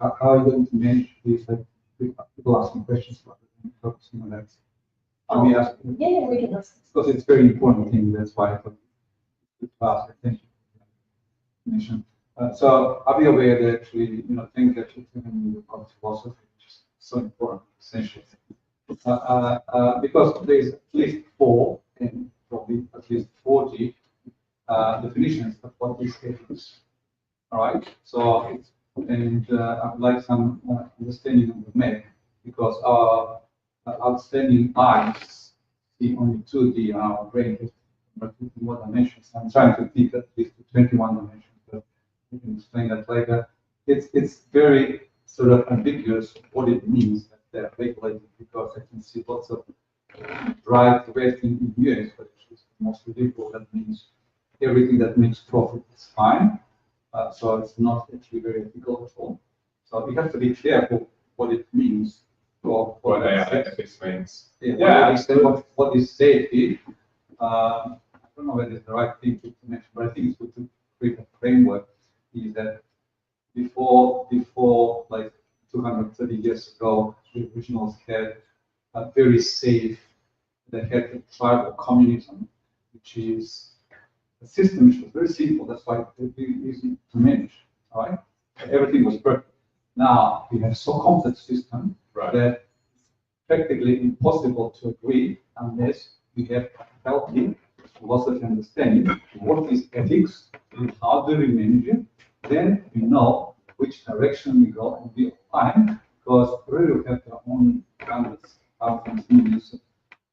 how are you going to manage these like people asking questions rather than focusing on that? Can we ask? Yeah, we can ask. Because it's very important thing. That's why I thought it's ask attention. So are we aware that actually, things that you can of philosophy, which is so important, essential. Because there's at least 4 and probably at least 40 definitions of what is ethics. All right. So it's, and I'd like some understanding of the map, because our outstanding eyes see only 2D on our brain, but more dimensions. I'm trying to think at least 21 dimensions, but we can explain that later. It's very sort of ambiguous what it means that they're regulated, because I can see lots of drive to rest in US, but it's mostly liberal. That means everything that makes profit is fine. So it's not actually very ethical at all. So we have to be careful what it means for What AI ethics means. Yeah, what is safety? I don't know whether it's the right thing to mention, but I think it's good to create a framework. Is that before like 230 years ago, the originals had a very safe. They had a tribal communism, which is a system which was very simple. That's why it was easy to manage. All right, everything was perfect. Now we have so complex system that it's practically impossible to agree unless we have healthy philosophy understanding what is ethics and how do we manage it. Then we know which direction we go and we align, because we really have their own hundreds, thousands, millions of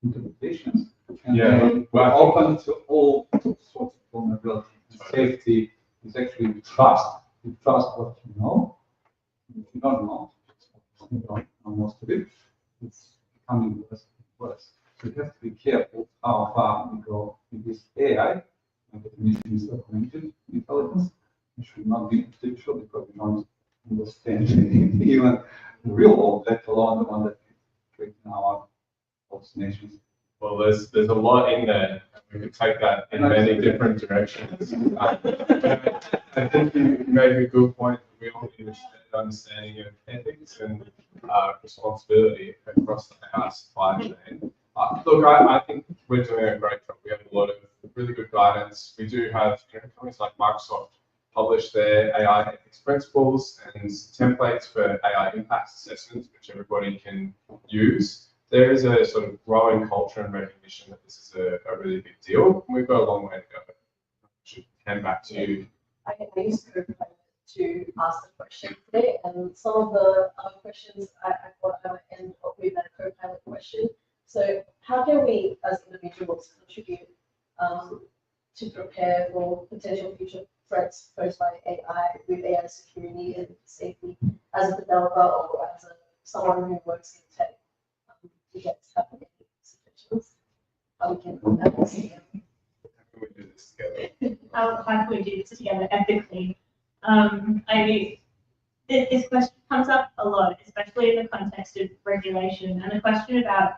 interpretations. And then we're open to all sorts of vulnerability. And safety is actually trust. You trust what you know. If you don't know, you don't know most of it, it's becoming worse and worse. So you have to be careful how far we go with this AI. The definition is augmented intelligence. It should not be artificial, because we don't understand even the real world, let alone the one that we create in our hallucinations. Well, there's a lot in there. We could take that in many different directions. I think you made a good point. We all need a shared understanding of ethics and responsibility across the AI supply chain. Look, I think we're doing a great job. We have a lot of really good guidance. We do have companies like Microsoft publish their AI ethics principles and templates for AI impact assessments, which everybody can use. There is a sort of growing culture and recognition that this is a really big deal. We've got a long way to go. I should hand back to you. I used to ask the question today, and some of the other questions I thought I would end up with a co-pilot question. So how can we as individuals contribute to prepare for potential future threats posed by AI with AI security and safety as a developer or as someone who works in tech to get happening situations? How we can How can we do this together? how can we do this together ethically? This question comes up a lot, especially in the context of regulation, and the question about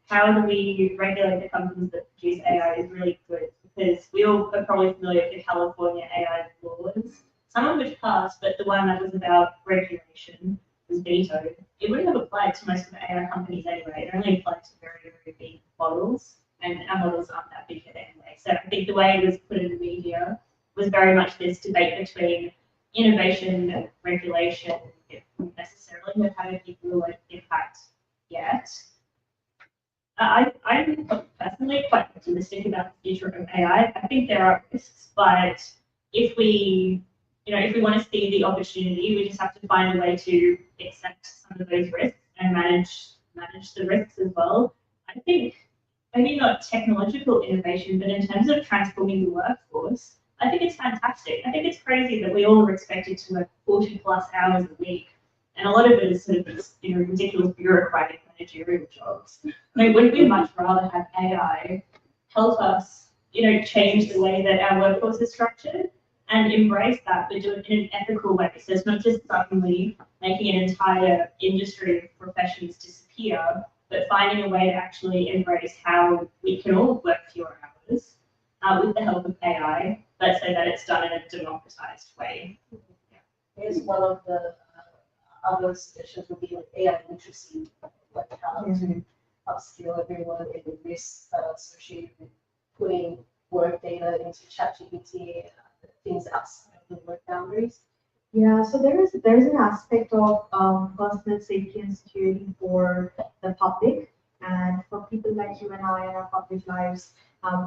how do we regulate the companies that produce AI is really good, because we all are probably familiar with the California AI laws, some of which passed, but the one that was about regulation was vetoed. It wouldn't have applied to most of the AI companies anyway. It only applied to very, very big models, and our models aren't that big yet anyway. So I think the way it was put in the media was very much this debate between innovation and regulation. It wouldn't necessarily have had a big real impact yet. I'm personally quite optimistic about the future of AI. I think there are risks, but if we want to see the opportunity, we just have to find a way to accept some of those risks and manage the risks as well. I think maybe not technological innovation, but in terms of transforming the workforce, I think it's fantastic. I think it's crazy that we all are expected to work 40+ hours a week. And a lot of it is sort of ridiculous bureaucratic managerial jobs. I mean, wouldn't we much rather have AI help us, change the way that our workforce is structured and embrace that, but do it in an ethical way? So it's not just suddenly making an entire industry of professions disappear, but finding a way to actually embrace how we can all work fewer hours with the help of AI, but so that it's done in a democratized way. Here's one of the other suggestions would be like AI literacy, like how to upskill everyone in the risks that are associated with putting work data into ChatGPT, things outside of the work boundaries. Yeah, so there's an aspect of personal safety and security for the public, and for people like you and I in our public lives.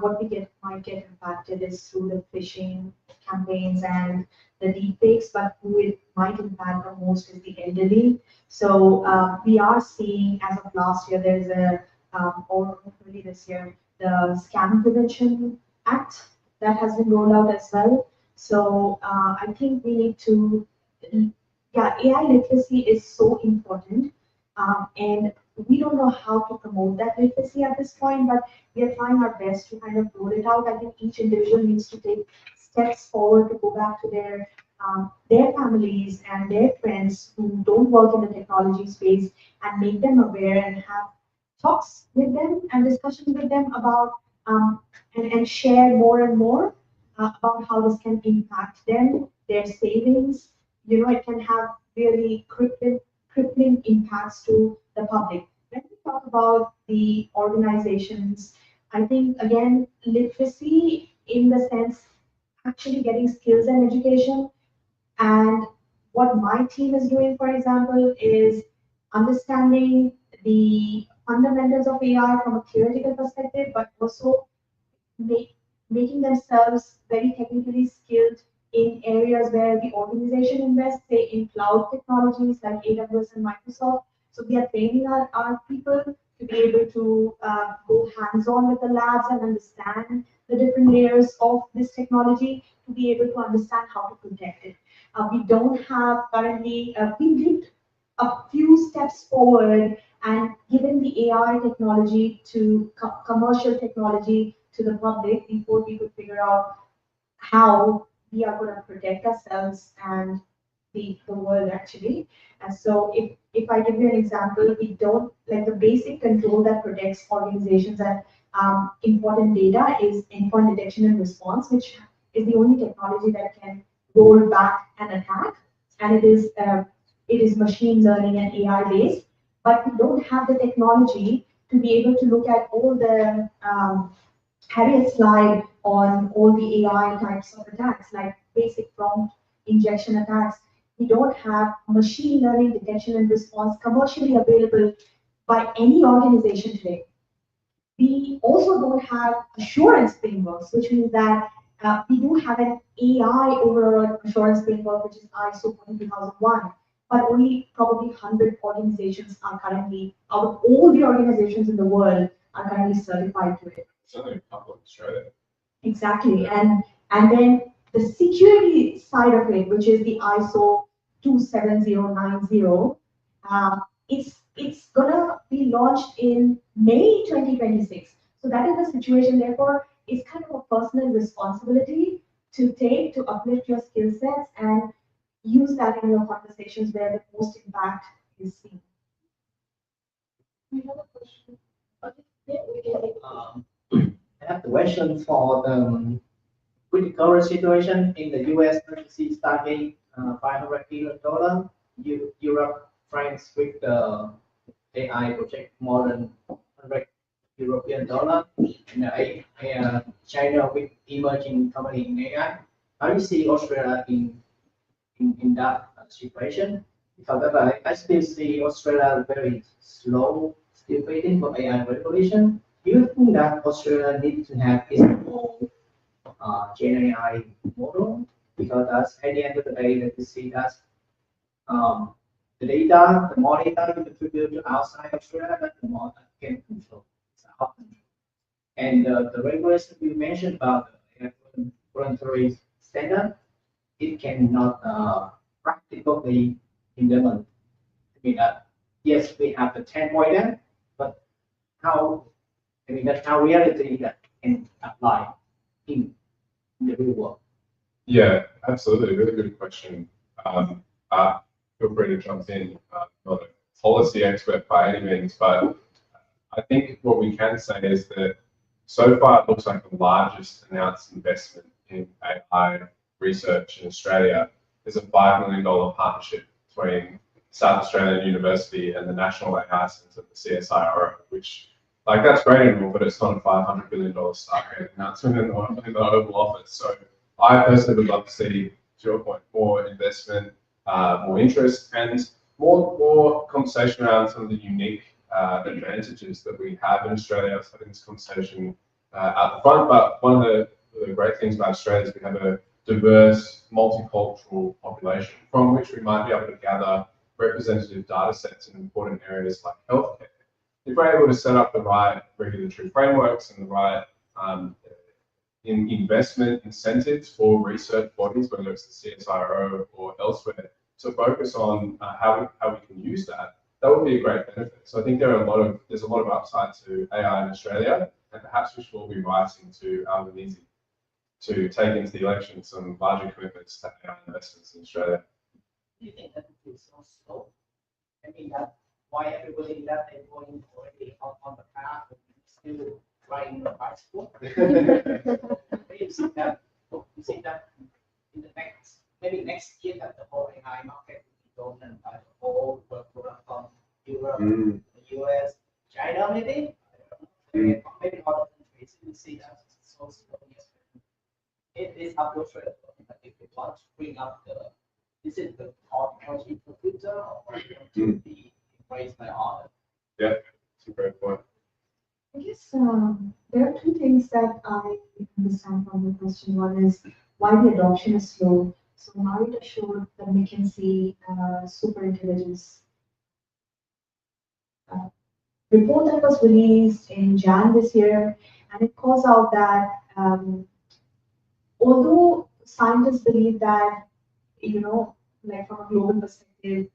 What we might get impacted is through the phishing campaigns and the deepfakes, but who it might impact the most is the elderly. So we are seeing, as of last year, there's or hopefully this year, the Scam Prevention Act that has been rolled out as well. So I think we need to, AI literacy is so important, and we don't know how to promote that literacy at this point, but we are trying our best to kind of roll it out. I think each individual needs to take steps forward to go back to their families and their friends who don't work in the technology space and make them aware and have talks with them and discussions with them about and share more and more about how this can impact them, their savings. It can have really crippling impacts to the public. When we talk about the organizations, I think, again, literacy in the sense actually getting skills and education. And what my team is doing, for example, is understanding the fundamentals of AI from a theoretical perspective, but also making themselves very technically skilled in areas where the organization invests, say in cloud technologies like AWS and Microsoft. So we are training our people to be able to go hands-on with the labs and understand the different layers of this technology to be able to understand how to protect it. We don't have currently, we did a few steps forward and given the AI technology to commercial technology to the public before we could figure out how we are going to protect ourselves and the world actually. And so if I give you an example, we don't, like, the basic control that protects organizations and important data is endpoint detection and response, which is the only technology that can roll back an attack, and it is machine learning and AI based. But we don't have the technology to be able to look at all the Harriet slide on all the AI types of attacks, like basic prompt injection attacks. We don't have machine learning detection and response commercially available by any organization today. We also don't have assurance frameworks, which means that we do have an AI overall assurance framework, which is ISO 20001, but only probably 100 organizations are currently, out of all the organizations in the world, are currently certified to it. It's only a couple in Australia. Exactly, and then the security side of it, which is the ISO 27090, it's gonna be launched in May 2026. So that is the situation. Therefore, it's kind of a personal responsibility to take to uplift your skill sets and use that in your conversations where the most impact is seen. We have a question. Okay, I have the question for the critical situation in the US emergency Stargate, $500 billion. Europe, France with the AI project more than 100 European dollar, and China with emerging company in AI. How do you see Australia in that situation? However, I still see Australia very slow, still waiting for AI regulation. Do you think that Australia needs to have its own Gen AI model? Because that's at the end of the day, that you see that the data, the more data you contribute to outside Australia, the more that can control. It's out control. And the regulation you mentioned about the voluntary standard, it cannot practically implement. I mean, yes, we have the 10 model, but how, I mean, that's how reality that can apply in the real world. Yeah, absolutely. Really good question. Feel free to jump in. Not a policy expert by any means, but I think what we can say is that so far it looks like the largest announced investment in AI research in Australia is a $5 million partnership between South Australian University and the National AI Centre, the CSIRO, which, like, that's great and all, but it's not a $500 billion Stargate announcement in the Oval Office. So I personally would love to see, to your point, more investment, more interest, and more conversation around some of the unique advantages that we have in Australia. I was having this conversation at the front, but one of the great things about Australia is we have a diverse, multicultural population from which we might be able to gather representative data sets in important areas like healthcare. If we're able to set up the right regulatory frameworks and the right investment incentives for research bodies, whether it's the CSIRO or elsewhere, to focus on how we can use that, that would be a great benefit. So I think there's a lot of upside to AI in Australia, and perhaps we should all be writing to Albanese to take into the election some larger commitments to AI investments in Australia. Do you think that it is so slow? I mean, that why everybody that they're going already on the path and still riding the bicycle? You see that in the maybe next year that the whole AI market will be dominated by the whole workforce from Europe, the US, China maybe? Maybe other countries. You see that so slow. It is up to Australia. If you want to bring up is it the technology for Twitter or to be embraced by others? Yeah, it's a great point. I guess there are two things that I understand from the question. One is why the adoption is slow. So Marita showed the McKinsey superintelligence report that was released in Jan this year, and it calls out that although scientists believe that, like from a global perspective,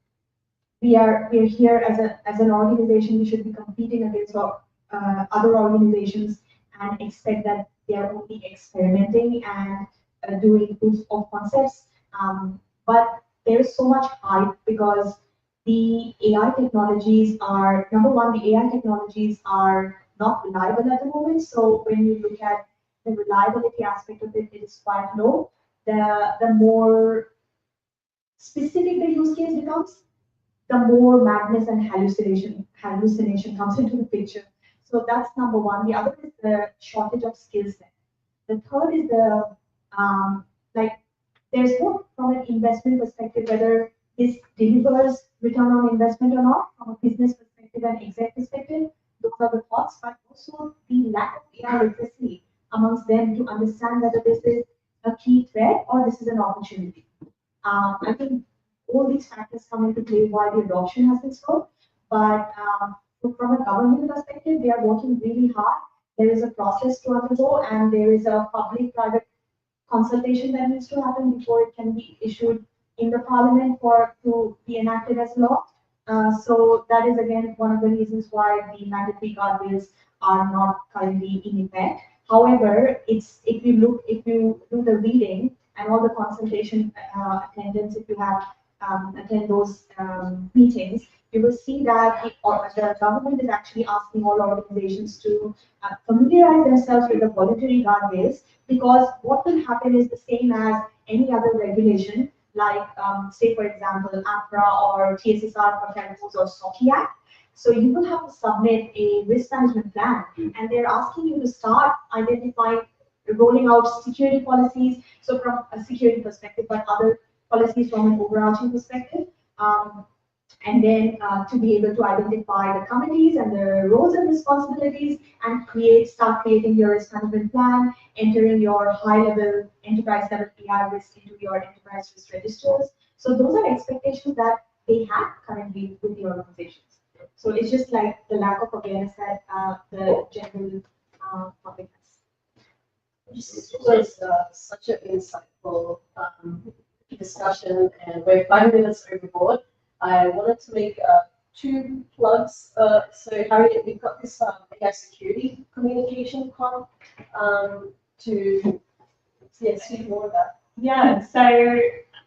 we are here as an organization, we should be competing against other organizations and expect that they are only experimenting and doing proof of concepts. But there is so much hype because the AI technologies are, number one, the AI technologies are not reliable at the moment. So when you look at the reliability aspect of it, it is quite low. The more specific the use case becomes, the more madness and hallucination comes into the picture. So that's number one. The other is the shortage of skill set. The third is there's more from an investment perspective, whether this delivers return on investment or not, from a business perspective and exec perspective. Those are the thoughts, but also the lack of AI literacy amongst them to understand whether this is a key threat or this is an opportunity. I think all these factors come into play why the adoption has been slow. But from a government perspective, they are working really hard. There is a process to undergo, and there is a public-private consultation that needs to happen before it can be issued in the parliament to be enacted as law. So that is again one of the reasons why the mandatory guardrails are not currently in effect. However, if you do the reading and all the consultation attendance, if you have attend those meetings, you will see that the government is actually asking all organizations to familiarize themselves with the voluntary guardrails, because what will happen is the same as any other regulation, like say for example APRA or TSSR for telcos or SOCI Act. So you will have to submit a risk management plan, and they're asking you to start identifying, rolling out security policies. So from a security perspective, but other policies from an overarching perspective. And then to be able to identify the committees and their roles and responsibilities, and start creating your risk management plan, entering your high-level enterprise level AI risk into your enterprise risk registers. So those are expectations that they have currently with the organizations. So it's just like the lack of awareness that the general public has. This was such an insightful discussion, and we're 5 minutes overboard. I wanted to make 2 plugs. So Harriet, we've got this AI security communication con to speak more about. Yeah, so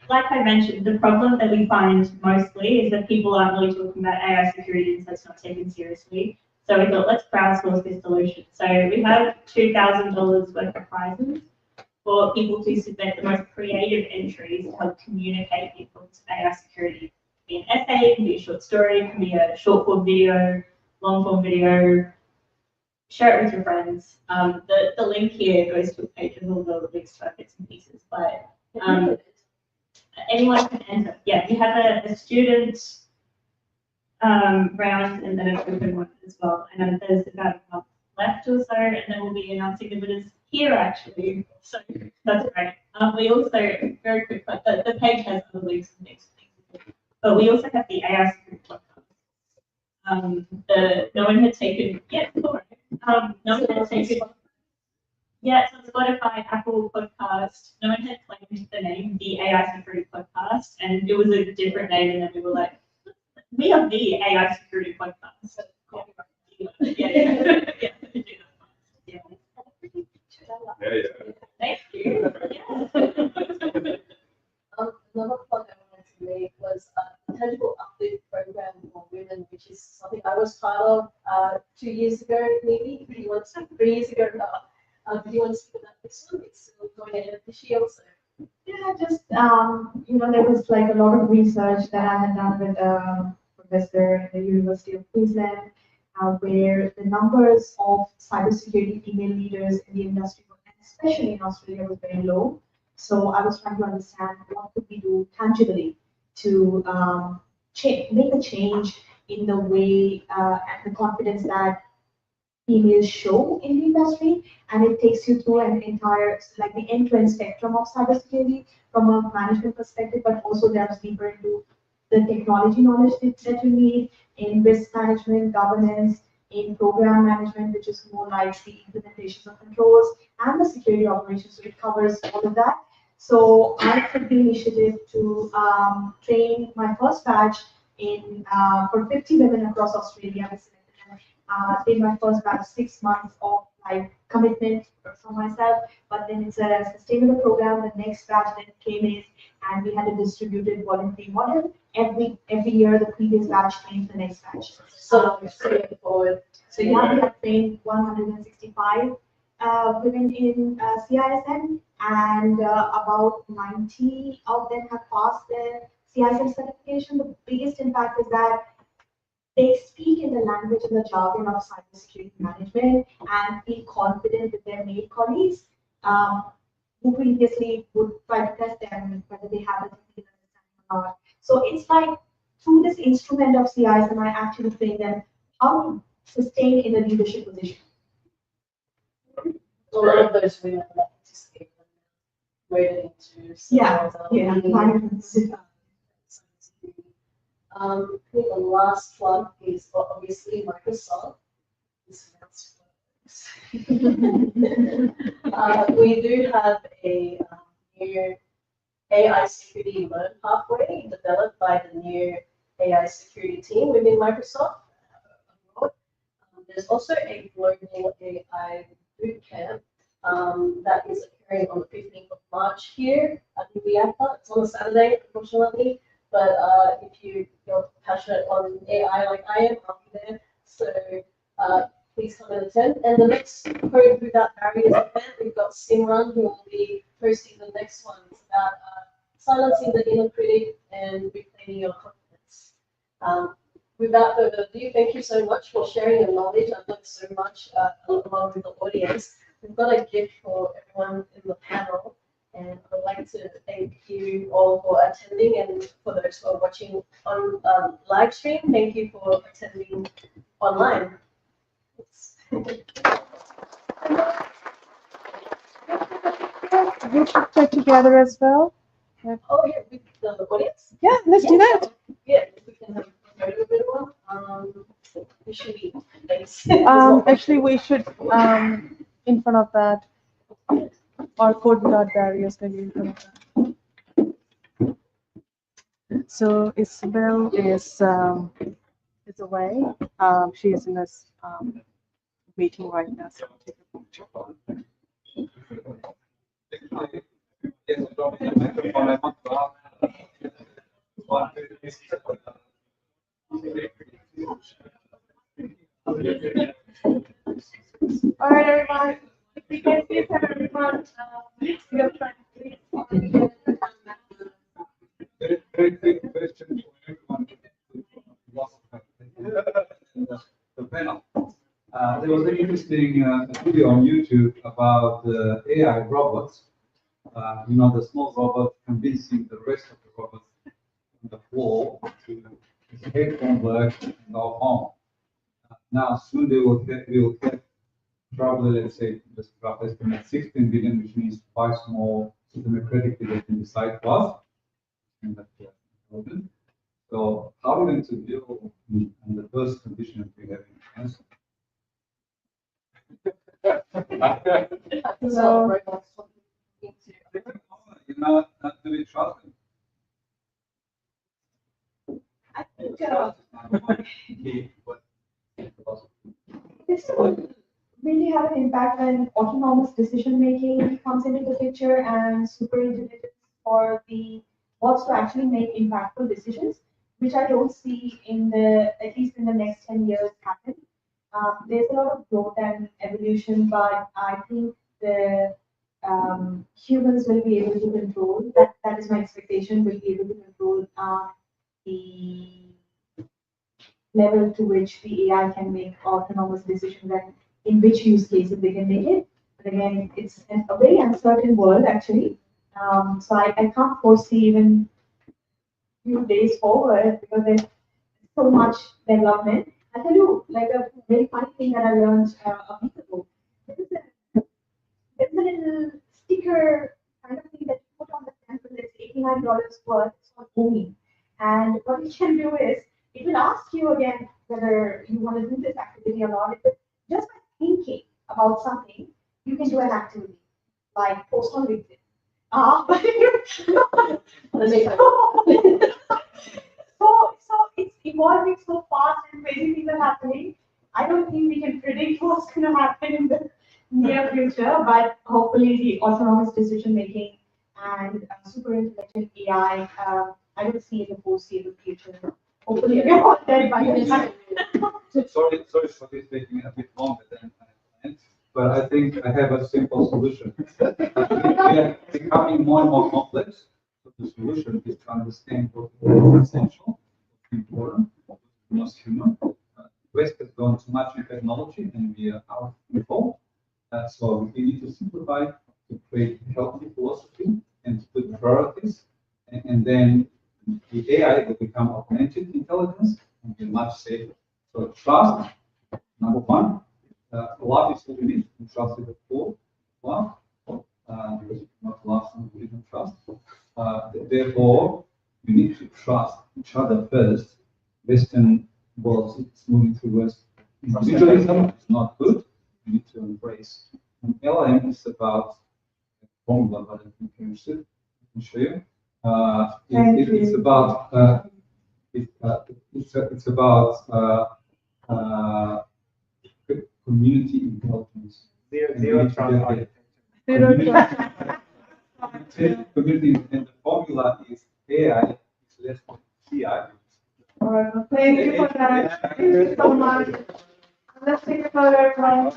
like I mentioned, the problem that we find mostly is that people aren't really talking about AI security, and so it's not taken seriously. So we thought, let's crowdsource this solution. So we have $2,000 worth of prizes for people to submit the most creative entries to help communicate the importance of AI security. It can be an essay, it can be a short story, it can be a short form video, long form video. Share it with your friends. The link here goes to a page with all the links to our bits and pieces, but anyone can enter. Yeah, we have a student round and then an open one as well. And there's about a month left or so, and then we'll be announcing the winners here actually. So that's great. We also, very quick, but the page has other links and things. But we also have the AI security podcast. No one had taken, no one had taken. Yeah, it's on Spotify, Apple Podcast. No one had claimed the name, the AI Security Podcast, and it was a different name, and then we were like, we are the AI Security Podcast. Yeah. Thank you. Another plug I wanted to make was a tangible uplift program for women, which is something I was part of 2 years ago, maybe 3 years ago. Do you want to speak about this one? It's still going ahead this year also. Yeah, just there was like a lot of research that I had done with a professor at the University of Queensland, where the numbers of cybersecurity female leaders in the industry, especially in Australia, was very low. So I was trying to understand what could we do tangibly to make a change in the way and the confidence that females show in the industry, and it takes you through an entire, like the end-to-end spectrum of cybersecurity from a management perspective, but also delves deeper into the technology knowledge that you need in risk management, governance, in program management, which is more like the implementation of controls, and the security operations. So it covers all of that. So I took the initiative to train my first batch for 50 women across Australia. Did my first batch 6 months of like commitment for myself, but then it's a sustainable program. The next batch that came in, and we had a distributed voluntary model. Every year, the previous batch trained the next batch. So forward. So yeah, we have trained 165 women in CISM, and about 90 of them have passed their CISM certification. The biggest impact is that they speak in the language and the jargon of cybersecurity management and feel confident with their male colleagues who previously would try to test them whether they have a technical understanding or not. So it's like through this instrument of CISM, I actually train them how to sustain in a leadership position. A lot of those women that participate moving into I think the last plug is for obviously Microsoft. We do have a new AI security learn pathway developed by the new AI security team within Microsoft. There's also a global AI bootcamp that is occurring on the 15th of March here at Ubiapa. It's on a Saturday, unfortunately, but if you're passionate on AI like I am, I'll be there. So please come and attend. And the next Code Without Barriers event, we've got Simran who will be hosting the next one. It's about silencing the inner critic and reclaiming your confidence. Without further ado, thank you so much for sharing your knowledge. I've learned so much along with the audience. We've got a gift for everyone in the panel, and I'd like to thank you all for attending, and for those who are watching on live stream, thank you for attending online. Group picture together as well. Oh yeah, with the audience? Yeah, let's do that. Yeah, we can have a photo with everyone. We should be thanks. Actually, we should in front of that, or Code Without Barriers, maybe in front of that. So Isabel is away. She is in this meeting right now. So I'll take a picture. All right, everyone. If you can see everyone, we are trying to Very quick question for everyone. The panel. There was an interesting video on YouTube about AI robots. The small robot convincing the rest of the robots on the floor to escape from work and go home. Now soon we will have probably, let's say, just rough estimate 16 billion, which means twice more democratically they can decide for us. And that's important. So how are we going to deal in the first condition that we have in answer? So, You're not doing trusting. I think this would really have an impact when autonomous decision making comes into the picture and super intelligence for the bots to actually make impactful decisions, which I don't see at least in the next 10 years happen. There's a lot of growth and evolution, but I think the humans will be able to control that is my expectation, will be able to control the level to which the AI can make autonomous decisions and in which use cases they can make it. But again, it's a very uncertain world actually. So I can't foresee even few days forward because there's so much development. I'll tell you like a very funny thing that I learned a week ago. There's a little sticker kind of thing that you put on the sample that's $89 worth. It's called Omi. And what you can do is it will ask you again whether you want to do this activity or not. Just by thinking about something, you can do an activity like post on LinkedIn. So it's evolving so fast and crazy things are happening. I don't think we can predict what's going to happen in the near future, but hopefully the autonomous decision making and super intelligent AI, I don't see in the foreseeable future. Hopefully we're all dead by the time. Sorry for this taking a bit longer than I planned, but I think I have a simple solution. We are becoming more and more complex. So the solution is to understand what is essential, what's important, what's most human. West has gone too much in technology and we are out of control. So we need to simplify, to create healthy philosophy and to put priorities, and then the AI will become augmented intelligence and be much safer. So trust, number one. Love is what we need. And trust is the core. Love, because you cannot love someone who didn't trust. Therefore, we need to trust each other first. Western world is moving towards individualism. It's not good. We need to embrace. And LM is about formula, but I think I can show you. It's about community intelligence. Zero Trump architecture. Community, and the formula is AI is less than CI. Thank you for that. Thank you so much. Let's take a photo, everyone.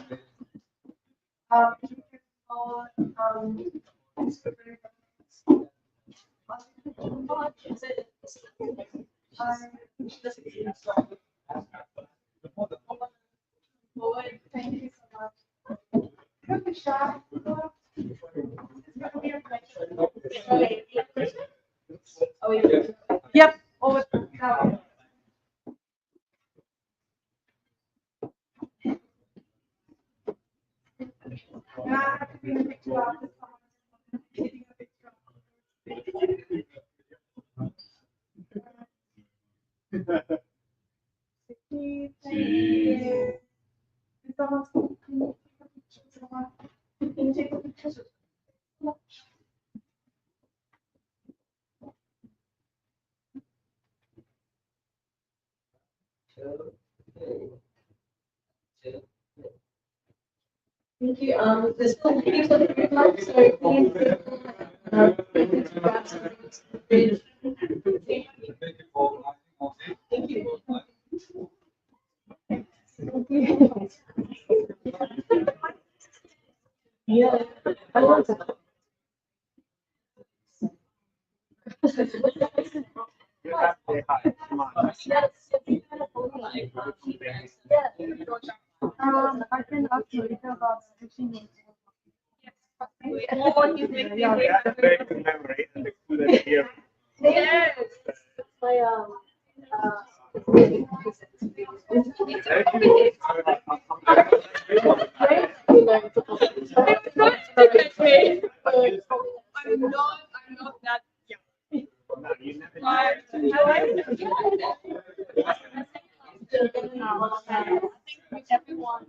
Thank you so much. Good shot. Yep. Over to Carol. And I have to be in a picture of this one. Taking a picture of Cheese. Someone, can you take a picture? Someone, can you take a picture? Thank you. There's still ladies on the group live, so please grab something to read. Thank you for Thank you. Yeah, I want to. You have to say hi. Come on. Yes, it's kind of like, I can ask Marita about switching. You have very good memory and the good idea. yes, my I'm not that young. No, you never Everyone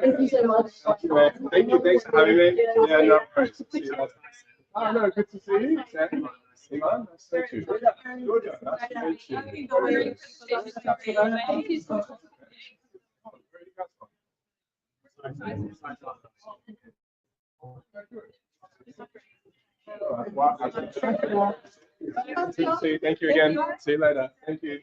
Thank you so much. Thank you. Thanks for having me. Yeah, no worries. See you later. Oh, no, good to see you. Iman, nice to meet you. Georgia, nice to meet you. Wow. Good to see you. Thank you again. See you later. Thank you.